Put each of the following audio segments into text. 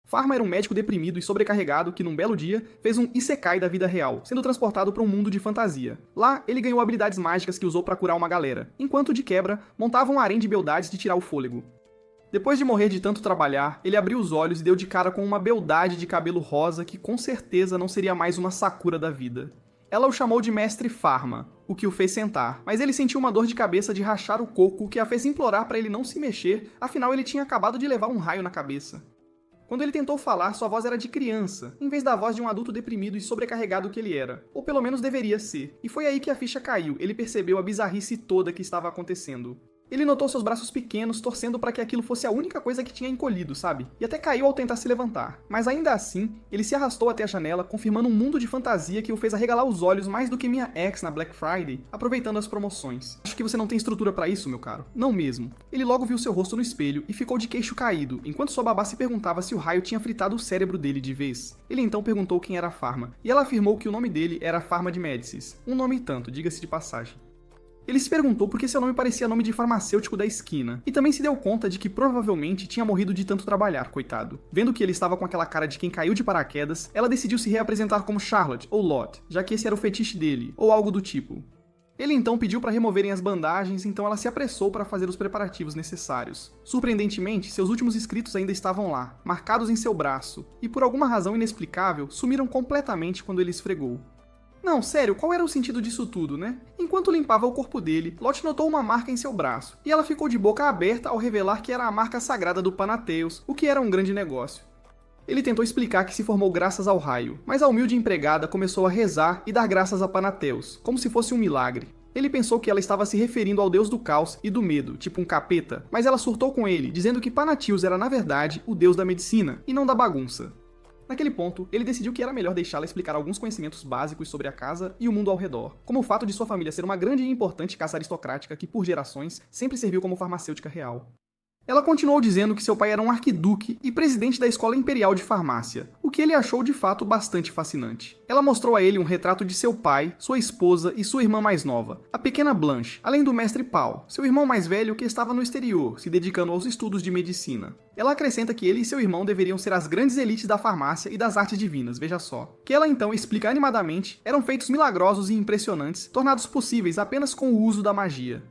Pharma era um médico deprimido e sobrecarregado que, num belo dia, fez um isekai da vida real, sendo transportado para um mundo de fantasia. Lá, ele ganhou habilidades mágicas que usou para curar uma galera, enquanto, de quebra, montava um harém de beldades de tirar o fôlego. Depois de morrer de tanto trabalhar, ele abriu os olhos e deu de cara com uma beldade de cabelo rosa que com certeza não seria mais uma Sakura da vida. Ela o chamou de Mestre Pharma, o que o fez sentar, mas ele sentiu uma dor de cabeça de rachar o coco que a fez implorar para ele não se mexer, afinal ele tinha acabado de levar um raio na cabeça. Quando ele tentou falar, sua voz era de criança, em vez da voz de um adulto deprimido e sobrecarregado que ele era. Ou pelo menos deveria ser. E foi aí que a ficha caiu, ele percebeu a bizarrice toda que estava acontecendo. Ele notou seus braços pequenos, torcendo para que aquilo fosse a única coisa que tinha encolhido, sabe? E até caiu ao tentar se levantar. Mas ainda assim, ele se arrastou até a janela, confirmando um mundo de fantasia que o fez arregalar os olhos mais do que minha ex na Black Friday, aproveitando as promoções. Acho que você não tem estrutura para isso, meu caro. Não mesmo. Ele logo viu seu rosto no espelho e ficou de queixo caído, enquanto sua babá se perguntava se o raio tinha fritado o cérebro dele de vez. Ele então perguntou quem era a Pharma, e ela afirmou que o nome dele era Pharma de Médicis. Um nome e tanto, diga-se de passagem. Ele se perguntou por que seu nome parecia nome de farmacêutico da esquina, e também se deu conta de que provavelmente tinha morrido de tanto trabalhar, coitado. Vendo que ele estava com aquela cara de quem caiu de paraquedas, ela decidiu se reapresentar como Charlotte, ou Lot, já que esse era o fetiche dele, ou algo do tipo. Ele então pediu para removerem as bandagens, então ela se apressou para fazer os preparativos necessários. Surpreendentemente, seus últimos escritos ainda estavam lá, marcados em seu braço, e por alguma razão inexplicável, sumiram completamente quando ele esfregou. Não, sério, qual era o sentido disso tudo, né? Enquanto limpava o corpo dele, Lot notou uma marca em seu braço, e ela ficou de boca aberta ao revelar que era a marca sagrada do Panatheus, o que era um grande negócio. Ele tentou explicar que se formou graças ao raio, mas a humilde empregada começou a rezar e dar graças a Panatheus, como se fosse um milagre. Ele pensou que ela estava se referindo ao deus do caos e do medo, tipo um capeta, mas ela surtou com ele, dizendo que Panatheus era na verdade o deus da medicina, e não da bagunça. Naquele ponto, ele decidiu que era melhor deixá-la explicar alguns conhecimentos básicos sobre a casa e o mundo ao redor, como o fato de sua família ser uma grande e importante casa aristocrática que, por gerações, sempre serviu como farmacêutica real. Ela continuou dizendo que seu pai era um arquiduque e presidente da Escola Imperial de Farmácia, o que ele achou de fato bastante fascinante. Ela mostrou a ele um retrato de seu pai, sua esposa e sua irmã mais nova, a pequena Blanche, além do mestre Paul, seu irmão mais velho que estava no exterior, se dedicando aos estudos de medicina. Ela acrescenta que ele e seu irmão deveriam ser as grandes elites da farmácia e das artes divinas, veja só. Que ela então explica animadamente eram feitos milagrosos e impressionantes, tornados possíveis apenas com o uso da magia.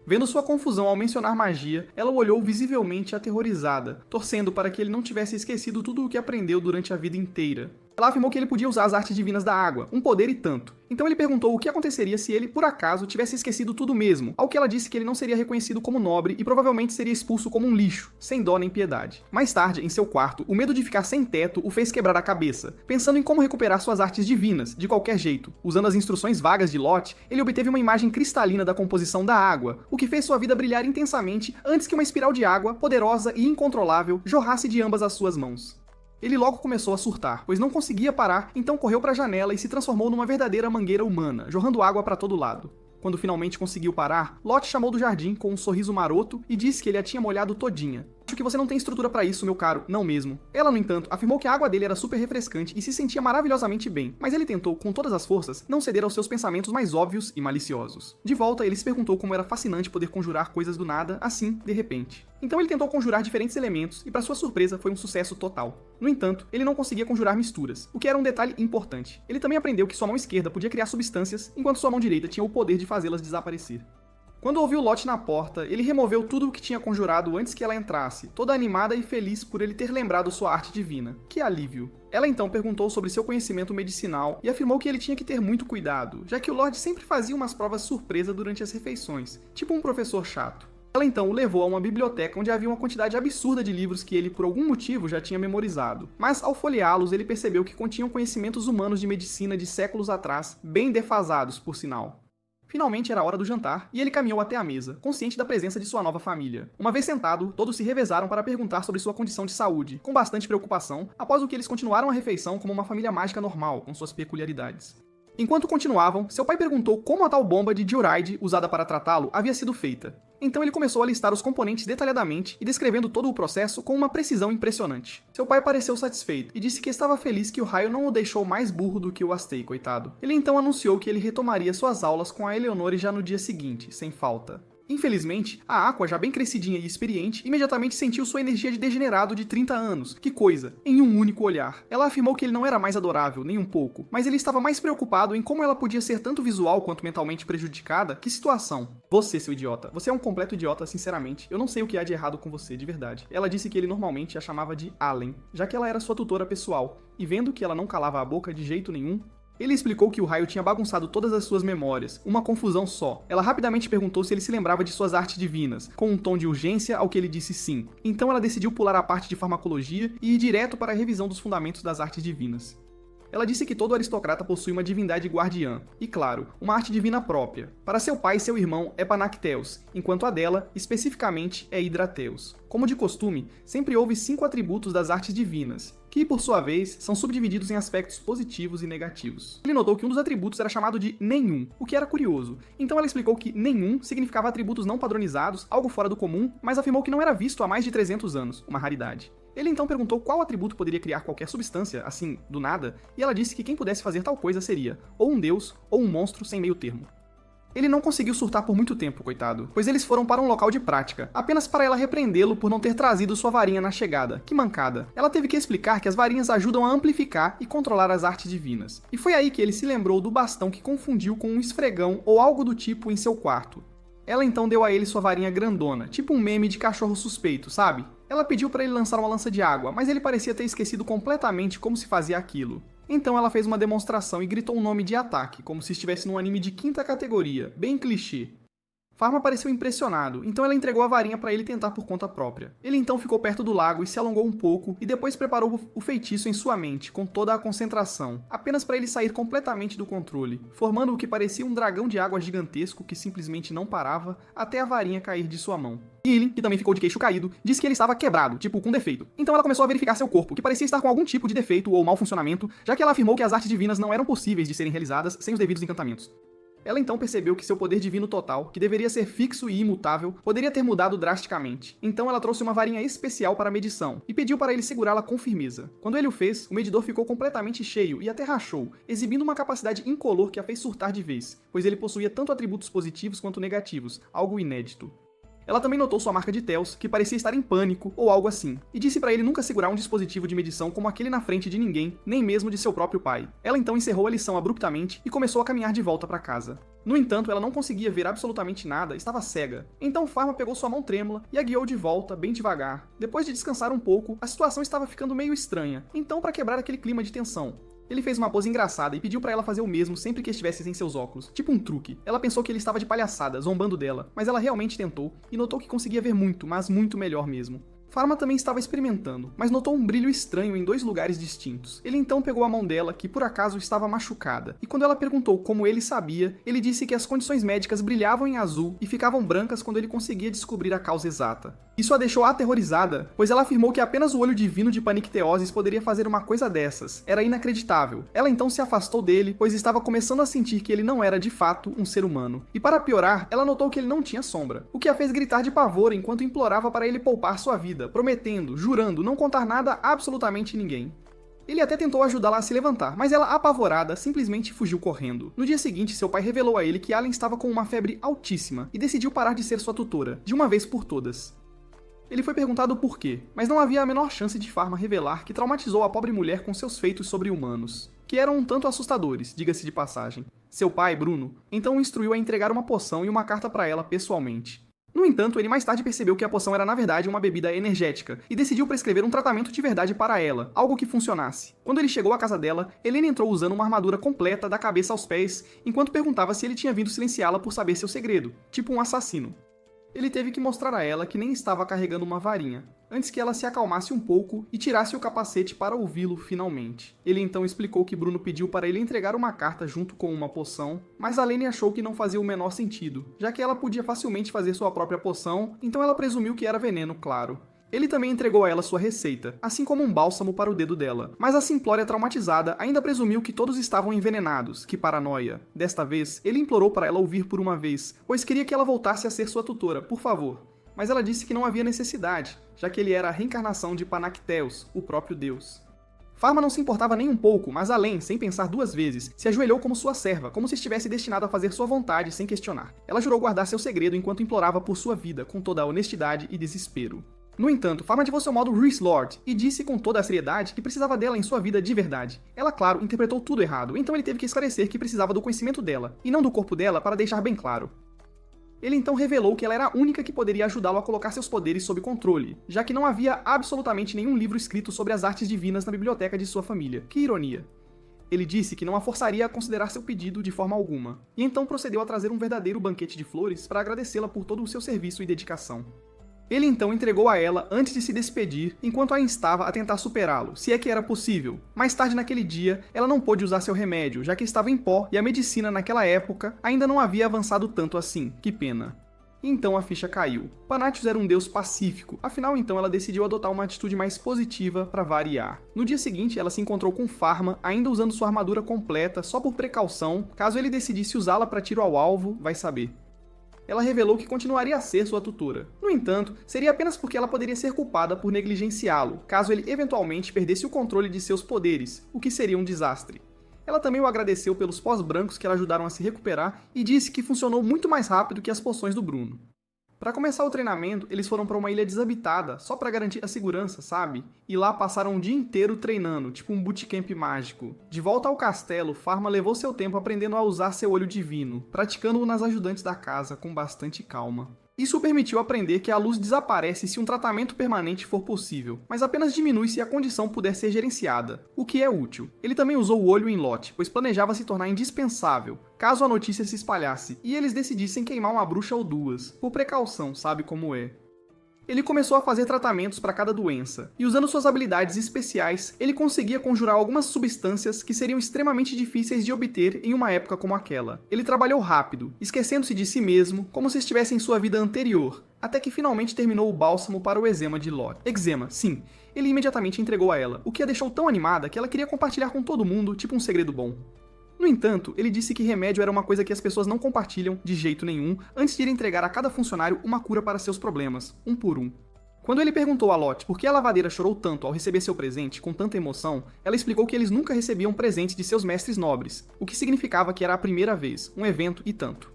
Vendo sua confusão ao mencionar magia, ela o olhou visivelmente aterrorizada, torcendo para que ele não tivesse esquecido tudo o que aprendeu durante a vida inteira. Ela afirmou que ele podia usar as artes divinas da água, um poder e tanto. Então ele perguntou o que aconteceria se ele, por acaso, tivesse esquecido tudo mesmo, ao que ela disse que ele não seria reconhecido como nobre e provavelmente seria expulso como um lixo, sem dó nem piedade. Mais tarde, em seu quarto, o medo de ficar sem teto o fez quebrar a cabeça, pensando em como recuperar suas artes divinas, de qualquer jeito. Usando as instruções vagas de Lot, ele obteve uma imagem cristalina da composição da água, o que fez sua vida brilhar intensamente antes que uma espiral de água, poderosa e incontrolável, jorrasse de ambas as suas mãos. Ele logo começou a surtar, pois não conseguia parar, então correu para a janela e se transformou numa verdadeira mangueira humana, jorrando água para todo lado. Quando finalmente conseguiu parar, Lot chamou do jardim com um sorriso maroto e disse que ele a tinha molhado todinha. Acho que você não tem estrutura para isso, meu caro, não mesmo. Ela, no entanto, afirmou que a água dele era super refrescante e se sentia maravilhosamente bem, mas ele tentou, com todas as forças, não ceder aos seus pensamentos mais óbvios e maliciosos. De volta, ele se perguntou como era fascinante poder conjurar coisas do nada, assim, de repente. Então ele tentou conjurar diferentes elementos e, para sua surpresa, foi um sucesso total. No entanto, ele não conseguia conjurar misturas, o que era um detalhe importante. Ele também aprendeu que sua mão esquerda podia criar substâncias, enquanto sua mão direita tinha o poder de fazê-las desaparecer. Quando ouviu Lot na porta, ele removeu tudo o que tinha conjurado antes que ela entrasse, toda animada e feliz por ele ter lembrado sua arte divina. Que alívio! Ela então perguntou sobre seu conhecimento medicinal e afirmou que ele tinha que ter muito cuidado, já que o Lord sempre fazia umas provas surpresa durante as refeições, tipo um professor chato. Ela então o levou a uma biblioteca onde havia uma quantidade absurda de livros que ele, por algum motivo, já tinha memorizado. Mas, ao folheá-los, ele percebeu que continham conhecimentos humanos de medicina de séculos atrás, bem defasados, por sinal. Finalmente era a hora do jantar, e ele caminhou até a mesa, consciente da presença de sua nova família. Uma vez sentado, todos se revezaram para perguntar sobre sua condição de saúde, com bastante preocupação, após o que eles continuaram a refeição como uma família mágica normal, com suas peculiaridades. Enquanto continuavam, seu pai perguntou como a tal bomba de Joraide, usada para tratá-lo, havia sido feita. Então ele começou a listar os componentes detalhadamente e descrevendo todo o processo com uma precisão impressionante. Seu pai pareceu satisfeito e disse que estava feliz que o raio não o deixou mais burro do que o Astei, coitado. Ele então anunciou que ele retomaria suas aulas com a Eleonore já no dia seguinte, sem falta. Infelizmente, a Aqua, já bem crescidinha e experiente, imediatamente sentiu sua energia de degenerado de 30 anos. Que coisa! Em um único olhar. Ela afirmou que ele não era mais adorável, nem um pouco, mas ele estava mais preocupado em como ela podia ser tanto visual quanto mentalmente prejudicada. Que situação! Você, seu idiota. Você é um completo idiota, sinceramente. Eu não sei o que há de errado com você, de verdade. Ela disse que ele normalmente a chamava de Allen, já que ela era sua tutora pessoal, e vendo que ela não calava a boca de jeito nenhum, ele explicou que o raio tinha bagunçado todas as suas memórias, uma confusão só. Ela rapidamente perguntou se ele se lembrava de suas artes divinas, com um tom de urgência ao que ele disse sim. Então ela decidiu pular a parte de farmacologia e ir direto para a revisão dos fundamentos das artes divinas. Ela disse que todo aristocrata possui uma divindade guardiã, e claro, uma arte divina própria. Para seu pai e seu irmão é Panacteus, enquanto a dela, especificamente, é Hydrateus. Como de costume, sempre houve 5 atributos das artes divinas, que, por sua vez, são subdivididos em aspectos positivos e negativos. Ele notou que um dos atributos era chamado de nenhum, o que era curioso. Então ela explicou que nenhum significava atributos não padronizados, algo fora do comum, mas afirmou que não era visto há mais de 300 anos, uma raridade. Ele então perguntou qual atributo poderia criar qualquer substância, assim, do nada, e ela disse que quem pudesse fazer tal coisa seria ou um deus ou um monstro sem meio termo. Ele não conseguiu surtar por muito tempo, coitado, pois eles foram para um local de prática, apenas para ela repreendê-lo por não ter trazido sua varinha na chegada. Que mancada. Ela teve que explicar que as varinhas ajudam a amplificar e controlar as artes divinas. E foi aí que ele se lembrou do bastão que confundiu com um esfregão ou algo do tipo em seu quarto. Ela então deu a ele sua varinha grandona, tipo um meme de cachorro suspeito, sabe? Ela pediu para ele lançar uma lança de água, mas ele parecia ter esquecido completamente como se fazia aquilo. Então ela fez uma demonstração e gritou um nome de ataque, como se estivesse num anime de 5ª categoria, bem clichê. Pharma pareceu impressionado, então ela entregou a varinha para ele tentar por conta própria. Ele então ficou perto do lago e se alongou um pouco, e depois preparou o feitiço em sua mente, com toda a concentração, apenas para ele sair completamente do controle, formando o que parecia um dragão de água gigantesco que simplesmente não parava até a varinha cair de sua mão. Ele, que também ficou de queixo caído, disse que ele estava quebrado, tipo com defeito. Então ela começou a verificar seu corpo, que parecia estar com algum tipo de defeito ou mau funcionamento, já que ela afirmou que as artes divinas não eram possíveis de serem realizadas sem os devidos encantamentos. Ela então percebeu que seu poder divino total, que deveria ser fixo e imutável, poderia ter mudado drasticamente. Então ela trouxe uma varinha especial para a medição, e pediu para ele segurá-la com firmeza. Quando ele o fez, o medidor ficou completamente cheio e até rachou, exibindo uma capacidade incolor que a fez surtar de vez, pois ele possuía tanto atributos positivos quanto negativos, algo inédito. Ela também notou sua marca de Telos, que parecia estar em pânico ou algo assim, e disse para ele nunca segurar um dispositivo de medição como aquele na frente de ninguém, nem mesmo de seu próprio pai. Ela então encerrou a lição abruptamente e começou a caminhar de volta para casa. No entanto, ela não conseguia ver absolutamente nada, estava cega. Então Pharma pegou sua mão trêmula e a guiou de volta, bem devagar. Depois de descansar um pouco, a situação estava ficando meio estranha, então para quebrar aquele clima de tensão, ele fez uma pose engraçada e pediu pra ela fazer o mesmo sempre que estivesse sem seus óculos, tipo um truque. Ela pensou que ele estava de palhaçada, zombando dela, mas ela realmente tentou e notou que conseguia ver muito, mas muito melhor mesmo. Pharma também estava experimentando, mas notou um brilho estranho em 2 lugares distintos. Ele então pegou a mão dela, que por acaso estava machucada, e quando ela perguntou como ele sabia, ele disse que as condições médicas brilhavam em azul e ficavam brancas quando ele conseguia descobrir a causa exata. Isso a deixou aterrorizada, pois ela afirmou que apenas o olho divino de Panicteoses poderia fazer uma coisa dessas. Era inacreditável. Ela então se afastou dele, pois estava começando a sentir que ele não era de fato um ser humano. E para piorar, ela notou que ele não tinha sombra, o que a fez gritar de pavor enquanto implorava para ele poupar sua vida, prometendo, jurando, não contar nada a absolutamente ninguém. Ele até tentou ajudá-la a se levantar, mas ela, apavorada, simplesmente fugiu correndo. No dia seguinte, seu pai revelou a ele que Allen estava com uma febre altíssima e decidiu parar de ser sua tutora, de uma vez por todas. Ele foi perguntado por quê, mas não havia a menor chance de Pharma revelar que traumatizou a pobre mulher com seus feitos sobre-humanos, que eram um tanto assustadores, diga-se de passagem. Seu pai, Bruno, então o instruiu a entregar uma poção e uma carta para ela pessoalmente. No entanto, ele mais tarde percebeu que a poção era na verdade uma bebida energética e decidiu prescrever um tratamento de verdade para ela, algo que funcionasse. Quando ele chegou à casa dela, Helena entrou usando uma armadura completa da cabeça aos pés, enquanto perguntava se ele tinha vindo silenciá-la por saber seu segredo, tipo um assassino. Ele teve que mostrar a ela que nem estava carregando uma varinha, antes que ela se acalmasse um pouco e tirasse o capacete para ouvi-lo finalmente. Ele então explicou que Bruno pediu para ele entregar uma carta junto com uma poção, mas a Lene achou que não fazia o menor sentido, já que ela podia facilmente fazer sua própria poção, então ela presumiu que era veneno, claro. Ele também entregou a ela sua receita, assim como um bálsamo para o dedo dela. Mas a simplória traumatizada ainda presumiu que todos estavam envenenados. Que paranoia. Desta vez, ele implorou para ela ouvir por uma vez, pois queria que ela voltasse a ser sua tutora, por favor. Mas ela disse que não havia necessidade, já que ele era a reencarnação de Panacteus, o próprio deus. Pharma não se importava nem um pouco, mas além, sem pensar duas vezes, se ajoelhou como sua serva, como se estivesse destinado a fazer sua vontade sem questionar. Ela jurou guardar seu segredo enquanto implorava por sua vida, com toda a honestidade e desespero. No entanto, Pharma ativou seu modo Rhys Lord e disse com toda a seriedade que precisava dela em sua vida de verdade. Ela, claro, interpretou tudo errado, então ele teve que esclarecer que precisava do conhecimento dela, e não do corpo dela, para deixar bem claro. Ele então revelou que ela era a única que poderia ajudá-lo a colocar seus poderes sob controle, já que não havia absolutamente nenhum livro escrito sobre as artes divinas na biblioteca de sua família. Que ironia! Ele disse que não a forçaria a considerar seu pedido de forma alguma, e então procedeu a trazer um verdadeiro banquete de flores para agradecê-la por todo o seu serviço e dedicação. Ele então entregou a ela antes de se despedir, enquanto a instava a tentar superá-lo, se é que era possível. Mais tarde naquele dia, ela não pôde usar seu remédio, já que estava em pó e a medicina naquela época ainda não havia avançado tanto assim. Que pena. E então a ficha caiu. Panathus era um deus pacífico, afinal então ela decidiu adotar uma atitude mais positiva para variar. No dia seguinte, ela se encontrou com Pharma, ainda usando sua armadura completa, só por precaução, caso ele decidisse usá-la para tiro ao alvo, vai saber. Ela revelou que continuaria a ser sua tutora. No entanto, seria apenas porque ela poderia ser culpada por negligenciá-lo, caso ele eventualmente perdesse o controle de seus poderes, o que seria um desastre. Ela também o agradeceu pelos pós brancos que ela ajudaram a se recuperar e disse que funcionou muito mais rápido que as poções do Bruno. Para começar o treinamento, eles foram para uma ilha desabitada, só para garantir a segurança, sabe? E lá passaram o dia inteiro treinando, tipo um bootcamp mágico. De volta ao castelo, Pharma levou seu tempo aprendendo a usar seu olho divino, praticando-o nas ajudantes da casa com bastante calma. Isso o permitiu aprender que a luz desaparece se um tratamento permanente for possível, mas apenas diminui se a condição puder ser gerenciada, o que é útil. Ele também usou o olho em Lot, pois planejava se tornar indispensável, caso a notícia se espalhasse, e eles decidissem queimar uma bruxa ou duas, por precaução, sabe como é. Ele começou a fazer tratamentos para cada doença, e usando suas habilidades especiais, ele conseguia conjurar algumas substâncias que seriam extremamente difíceis de obter em uma época como aquela. Ele trabalhou rápido, esquecendo-se de si mesmo, como se estivesse em sua vida anterior, até que finalmente terminou o bálsamo para o eczema de Lot. Eczema, sim, ele imediatamente entregou a ela, o que a deixou tão animada que ela queria compartilhar com todo mundo, tipo um segredo bom. No entanto, ele disse que remédio era uma coisa que as pessoas não compartilham de jeito nenhum antes de ir entregar a cada funcionário uma cura para seus problemas, um por um. Quando ele perguntou a Lot por que a lavadeira chorou tanto ao receber seu presente com tanta emoção, ela explicou que eles nunca recebiam presentes de seus mestres nobres, o que significava que era a primeira vez, um evento e tanto.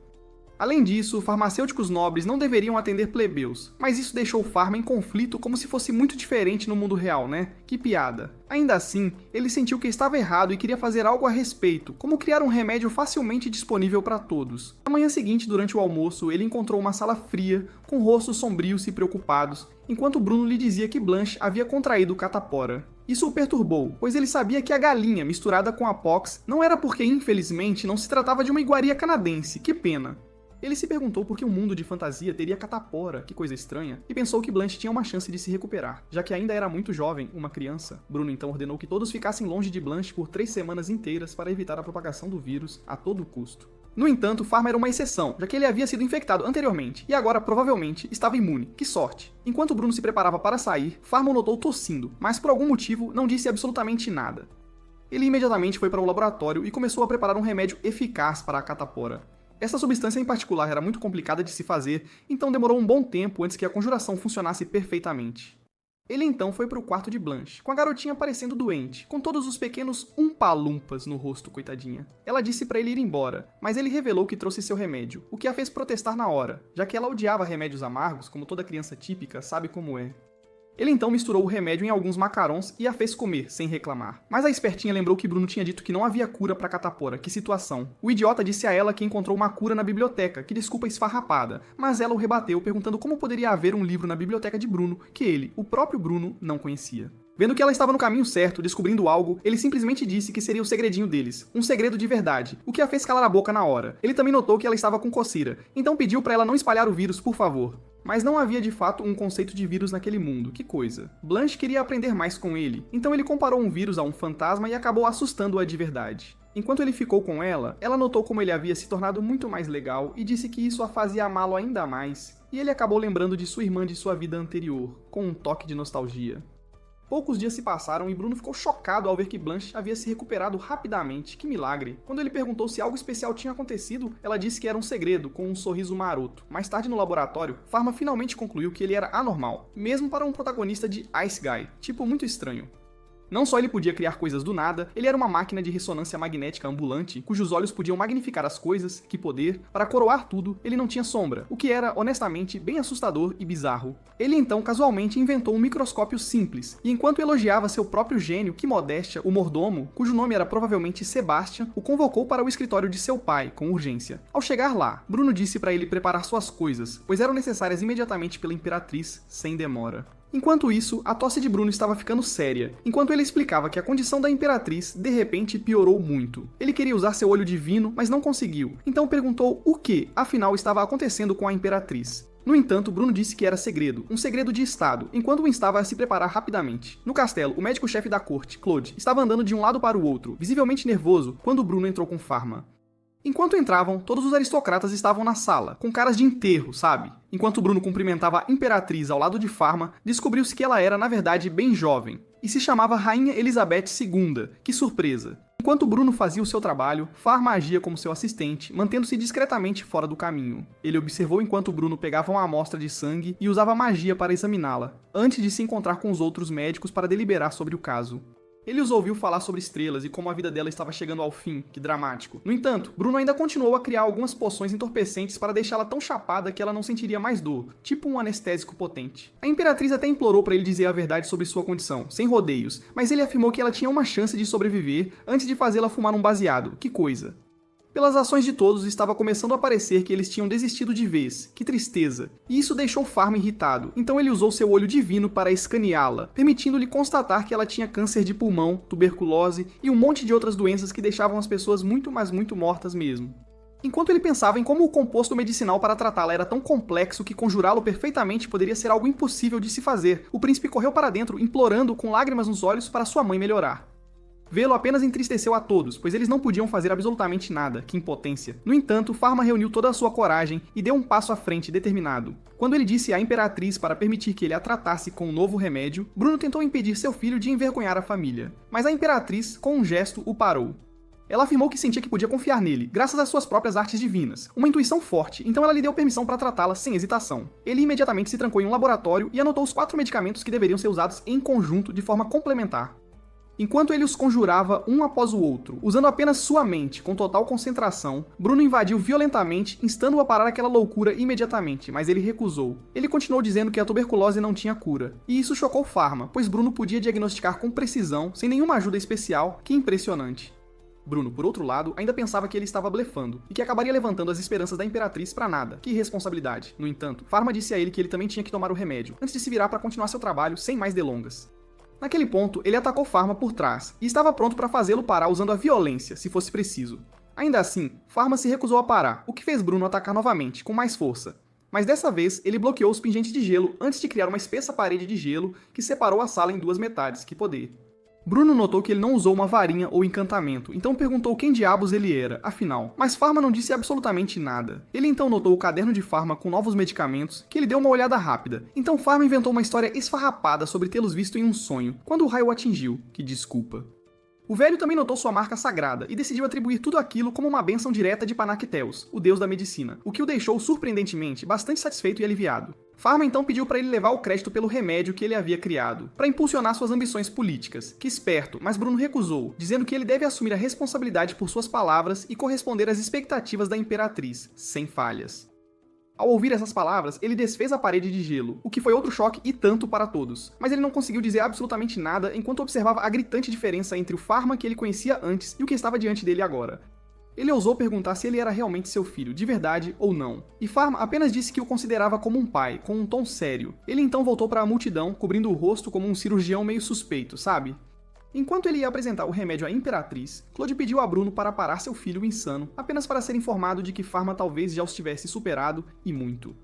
Além disso, farmacêuticos nobres não deveriam atender plebeus, mas isso deixou Pharma em conflito como se fosse muito diferente no mundo real, né? Que piada. Ainda assim, ele sentiu que estava errado e queria fazer algo a respeito, como criar um remédio facilmente disponível para todos. Na manhã seguinte, durante o almoço, ele encontrou uma sala fria, com rostos sombrios e preocupados, enquanto Bruno lhe dizia que Blanche havia contraído catapora. Isso o perturbou, pois ele sabia que a galinha misturada com a pox não era porque, infelizmente, não se tratava de uma iguaria canadense, que pena. Ele se perguntou por que um mundo de fantasia teria catapora, que coisa estranha, e pensou que Blanche tinha uma chance de se recuperar. Já que ainda era muito jovem, uma criança, Bruno então ordenou que todos ficassem longe de Blanche por 3 semanas inteiras para evitar a propagação do vírus a todo custo. No entanto, Pharma era uma exceção, já que ele havia sido infectado anteriormente, e agora, provavelmente, estava imune. Que sorte! Enquanto Bruno se preparava para sair, Pharma o notou tossindo, mas por algum motivo não disse absolutamente nada. Ele imediatamente foi para o laboratório e começou a preparar um remédio eficaz para a catapora. Essa substância em particular era muito complicada de se fazer, então demorou um bom tempo antes que a conjuração funcionasse perfeitamente. Ele então foi para o quarto de Blanche, com a garotinha parecendo doente, com todos os pequenos umpa-lumpas no rosto, coitadinha. Ela disse para ele ir embora, mas ele revelou que trouxe seu remédio, o que a fez protestar na hora, já que ela odiava remédios amargos, como toda criança típica sabe como é. Ele então misturou o remédio em alguns macarons e a fez comer, sem reclamar. Mas a espertinha lembrou que Bruno tinha dito que não havia cura para catapora, que situação. O idiota disse a ela que encontrou uma cura na biblioteca, que desculpa esfarrapada, mas ela o rebateu perguntando como poderia haver um livro na biblioteca de Bruno, que ele, o próprio Bruno, não conhecia. Vendo que ela estava no caminho certo, descobrindo algo, ele simplesmente disse que seria o segredinho deles, um segredo de verdade, o que a fez calar a boca na hora. Ele também notou que ela estava com coceira, então pediu para ela não espalhar o vírus, por favor. Mas não havia de fato um conceito de vírus naquele mundo, que coisa. Blanche queria aprender mais com ele, então ele comparou um vírus a um fantasma e acabou assustando-a de verdade. Enquanto ele ficou com ela, ela notou como ele havia se tornado muito mais legal e disse que isso a fazia amá-lo ainda mais, e ele acabou lembrando de sua irmã de sua vida anterior, com um toque de nostalgia. Poucos dias se passaram e Bruno ficou chocado ao ver que Blanche havia se recuperado rapidamente. Que milagre! Quando ele perguntou se algo especial tinha acontecido, ela disse que era um segredo, com um sorriso maroto. Mais tarde no laboratório, Pharma finalmente concluiu que ele era anormal, mesmo para um protagonista de Ice Guy, tipo muito estranho. Não só ele podia criar coisas do nada, ele era uma máquina de ressonância magnética ambulante, cujos olhos podiam magnificar as coisas, que poder, para coroar tudo, ele não tinha sombra, o que era, honestamente, bem assustador e bizarro. Ele então, casualmente, inventou um microscópio simples, e enquanto elogiava seu próprio gênio, que modéstia, o mordomo, cujo nome era provavelmente Sebastian, o convocou para o escritório de seu pai, com urgência. Ao chegar lá, Bruno disse para ele preparar suas coisas, pois eram necessárias imediatamente pela Imperatriz, sem demora. Enquanto isso, a tosse de Bruno estava ficando séria, enquanto ele explicava que a condição da Imperatriz, de repente, piorou muito. Ele queria usar seu olho divino, mas não conseguiu, então perguntou o que, afinal, estava acontecendo com a Imperatriz. No entanto, Bruno disse que era segredo, um segredo de estado, enquanto o instava a se preparar rapidamente. No castelo, o médico-chefe da corte, Claude, estava andando de um lado para o outro, visivelmente nervoso, quando Bruno entrou com Pharma. Enquanto entravam, todos os aristocratas estavam na sala, com caras de enterro, sabe? Enquanto Bruno cumprimentava a Imperatriz ao lado de Pharma, descobriu-se que ela era, na verdade, bem jovem, e se chamava Rainha Elizabeth II. Que surpresa! Enquanto Bruno fazia o seu trabalho, Pharma agia como seu assistente, mantendo-se discretamente fora do caminho. Ele observou enquanto Bruno pegava uma amostra de sangue e usava magia para examiná-la, antes de se encontrar com os outros médicos para deliberar sobre o caso. Ele os ouviu falar sobre estrelas e como a vida dela estava chegando ao fim, que dramático. No entanto, Bruno ainda continuou a criar algumas poções entorpecentes para deixá-la tão chapada que ela não sentiria mais dor, tipo um anestésico potente. A Imperatriz até implorou para ele dizer a verdade sobre sua condição, sem rodeios, mas ele afirmou que ela tinha uma chance de sobreviver antes de fazê-la fumar um baseado. Que coisa! Pelas ações de todos, estava começando a parecer que eles tinham desistido de vez. Que tristeza. E isso deixou Pharma irritado, então ele usou seu olho divino para escaneá-la, permitindo-lhe constatar que ela tinha câncer de pulmão, tuberculose e um monte de outras doenças que deixavam as pessoas muito, mas muito mortas mesmo. Enquanto ele pensava em como o composto medicinal para tratá-la era tão complexo que conjurá-lo perfeitamente poderia ser algo impossível de se fazer, o príncipe correu para dentro, implorando com lágrimas nos olhos para sua mãe melhorar. Vê-lo apenas entristeceu a todos, pois eles não podiam fazer absolutamente nada, que impotência. No entanto, Pharma reuniu toda a sua coragem e deu um passo à frente, determinado. Quando ele disse à Imperatriz para permitir que ele a tratasse com um novo remédio, Bruno tentou impedir seu filho de envergonhar a família. Mas a Imperatriz, com um gesto, o parou. Ela afirmou que sentia que podia confiar nele, graças às suas próprias artes divinas. Uma intuição forte, então ela lhe deu permissão para tratá-la sem hesitação. Ele imediatamente se trancou em um laboratório e anotou os 4 medicamentos que deveriam ser usados em conjunto de forma complementar. Enquanto ele os conjurava um após o outro, usando apenas sua mente, com total concentração, Bruno invadiu violentamente, instando-o a parar aquela loucura imediatamente, mas ele recusou. Ele continuou dizendo que a tuberculose não tinha cura, e isso chocou Pharma, pois Bruno podia diagnosticar com precisão, sem nenhuma ajuda especial, que impressionante. Bruno, por outro lado, ainda pensava que ele estava blefando, e que acabaria levantando as esperanças da Imperatriz pra nada. Que irresponsabilidade. No entanto, Pharma disse a ele que ele também tinha que tomar o remédio, antes de se virar para continuar seu trabalho sem mais delongas. Naquele ponto, ele atacou Pharma por trás, e estava pronto para fazê-lo parar usando a violência, se fosse preciso. Ainda assim, Pharma se recusou a parar, o que fez Bruno atacar novamente, com mais força. Mas dessa vez, ele bloqueou os pingentes de gelo antes de criar uma espessa parede de gelo que separou a sala em 2 metades, que poder. Bruno notou que ele não usou uma varinha ou encantamento, então perguntou quem diabos ele era, afinal. Mas Pharma não disse absolutamente nada. Ele então notou o caderno de Pharma com novos medicamentos, que ele deu uma olhada rápida. Então Pharma inventou uma história esfarrapada sobre tê-los visto em um sonho, quando o raio o atingiu. Que desculpa. O velho também notou sua marca sagrada e decidiu atribuir tudo aquilo como uma bênção direta de Panacteus, o deus da medicina, o que o deixou surpreendentemente bastante satisfeito e aliviado. Pharma então pediu para ele levar o crédito pelo remédio que ele havia criado, para impulsionar suas ambições políticas. Que esperto, mas Bruno recusou, dizendo que ele deve assumir a responsabilidade por suas palavras e corresponder às expectativas da Imperatriz, sem falhas. Ao ouvir essas palavras, ele desfez a parede de gelo, o que foi outro choque e tanto para todos. Mas ele não conseguiu dizer absolutamente nada enquanto observava a gritante diferença entre o Pharma que ele conhecia antes e o que estava diante dele agora. Ele ousou perguntar se ele era realmente seu filho, de verdade ou não. E Pharma apenas disse que o considerava como um pai, com um tom sério. Ele então voltou para a multidão, cobrindo o rosto como um cirurgião meio suspeito, sabe? Enquanto ele ia apresentar o remédio à Imperatriz, Claude pediu a Bruno para parar seu filho insano, apenas para ser informado de que Pharma talvez já os tivesse superado, e muito.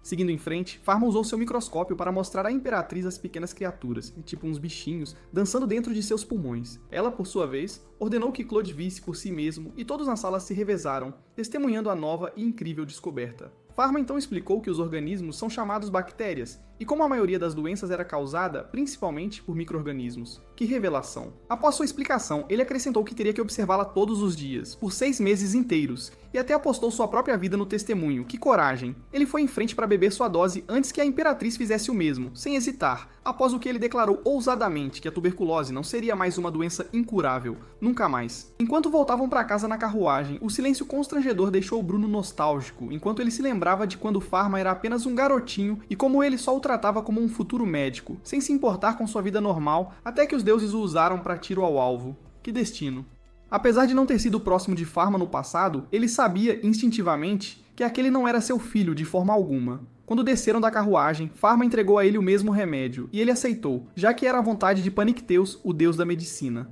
Seguindo em frente, Pharma usou seu microscópio para mostrar à Imperatriz as pequenas criaturas, tipo uns bichinhos, dançando dentro de seus pulmões. Ela, por sua vez, ordenou que Claude visse por si mesmo, e todos na sala se revezaram, testemunhando a nova e incrível descoberta. Pharma então explicou que os organismos são chamados bactérias, e como a maioria das doenças era causada principalmente por micro-organismos. Que revelação! Após sua explicação, ele acrescentou que teria que observá-la todos os dias, por 6 meses inteiros, e até apostou sua própria vida no testemunho. Que coragem! Ele foi em frente para beber sua dose antes que a Imperatriz fizesse o mesmo, sem hesitar, após o que ele declarou ousadamente que a tuberculose não seria mais uma doença incurável, nunca mais. Enquanto voltavam para casa na carruagem, o silêncio constrangedor deixou Bruno nostálgico, enquanto ele se lembrava de quando Pharma era apenas um garotinho e como ele só o tratava como um futuro médico, sem se importar com sua vida normal, até que os deuses o usaram para tiro ao alvo. Que destino! Apesar de não ter sido próximo de Pharma no passado, ele sabia instintivamente que aquele não era seu filho de forma alguma. Quando desceram da carruagem, Pharma entregou a ele o mesmo remédio, e ele aceitou, já que era a vontade de Panicteus, o deus da medicina.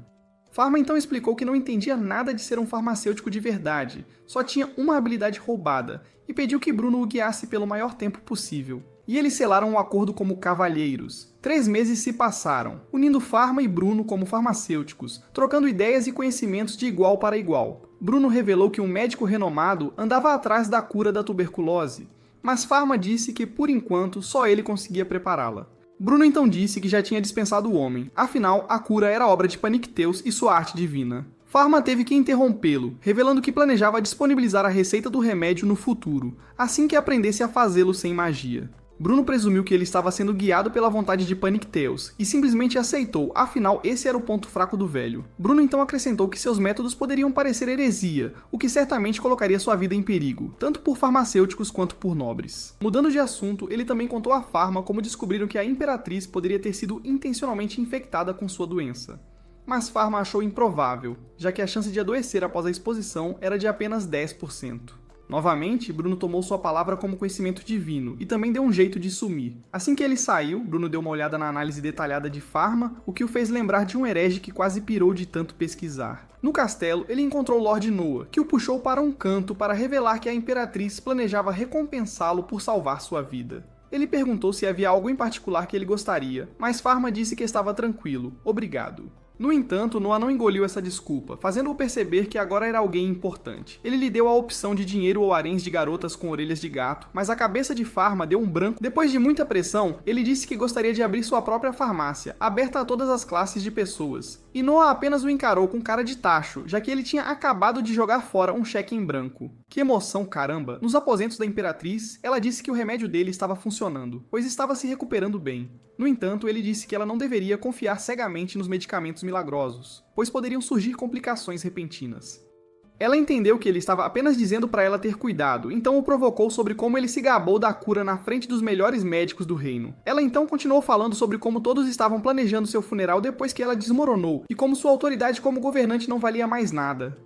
Pharma então explicou que não entendia nada de ser um farmacêutico de verdade, só tinha uma habilidade roubada, e pediu que Bruno o guiasse pelo maior tempo possível. E eles selaram um acordo como cavalheiros. 3 meses se passaram, unindo Pharma e Bruno como farmacêuticos, trocando ideias e conhecimentos de igual para igual. Bruno revelou que um médico renomado andava atrás da cura da tuberculose, mas Pharma disse que, por enquanto, só ele conseguia prepará-la. Bruno então disse que já tinha dispensado o homem, afinal, a cura era obra de Panicteus e sua arte divina. Pharma teve que interrompê-lo, revelando que planejava disponibilizar a receita do remédio no futuro, assim que aprendesse a fazê-lo sem magia. Bruno presumiu que ele estava sendo guiado pela vontade de Panicteus, e simplesmente aceitou, afinal esse era o ponto fraco do velho. Bruno então acrescentou que seus métodos poderiam parecer heresia, o que certamente colocaria sua vida em perigo, tanto por farmacêuticos quanto por nobres. Mudando de assunto, ele também contou a Pharma como descobriram que a Imperatriz poderia ter sido intencionalmente infectada com sua doença. Mas Pharma achou improvável, já que a chance de adoecer após a exposição era de apenas 10%. Novamente, Bruno tomou sua palavra como conhecimento divino e também deu um jeito de sumir. Assim que ele saiu, Bruno deu uma olhada na análise detalhada de Pharma, o que o fez lembrar de um herege que quase pirou de tanto pesquisar. No castelo, ele encontrou Lord Noah, que o puxou para um canto para revelar que a Imperatriz planejava recompensá-lo por salvar sua vida. Ele perguntou se havia algo em particular que ele gostaria, mas Pharma disse que estava tranquilo, obrigado. No entanto, Noah não engoliu essa desculpa, fazendo-o perceber que agora era alguém importante. Ele lhe deu a opção de dinheiro ou haréns de garotas com orelhas de gato, mas a cabeça de Pharma deu um branco. Depois de muita pressão, ele disse que gostaria de abrir sua própria farmácia, aberta a todas as classes de pessoas. E Noah apenas o encarou com cara de tacho, já que ele tinha acabado de jogar fora um cheque em branco. Que emoção, caramba! Nos aposentos da Imperatriz, ela disse que o remédio dele estava funcionando, pois estava se recuperando bem. No entanto, ele disse que ela não deveria confiar cegamente nos medicamentos milagrosos, pois poderiam surgir complicações repentinas. Ela entendeu que ele estava apenas dizendo para ela ter cuidado, então o provocou sobre como ele se gabou da cura na frente dos melhores médicos do reino. Ela então continuou falando sobre como todos estavam planejando seu funeral depois que ela desmoronou, e como sua autoridade como governante não valia mais nada.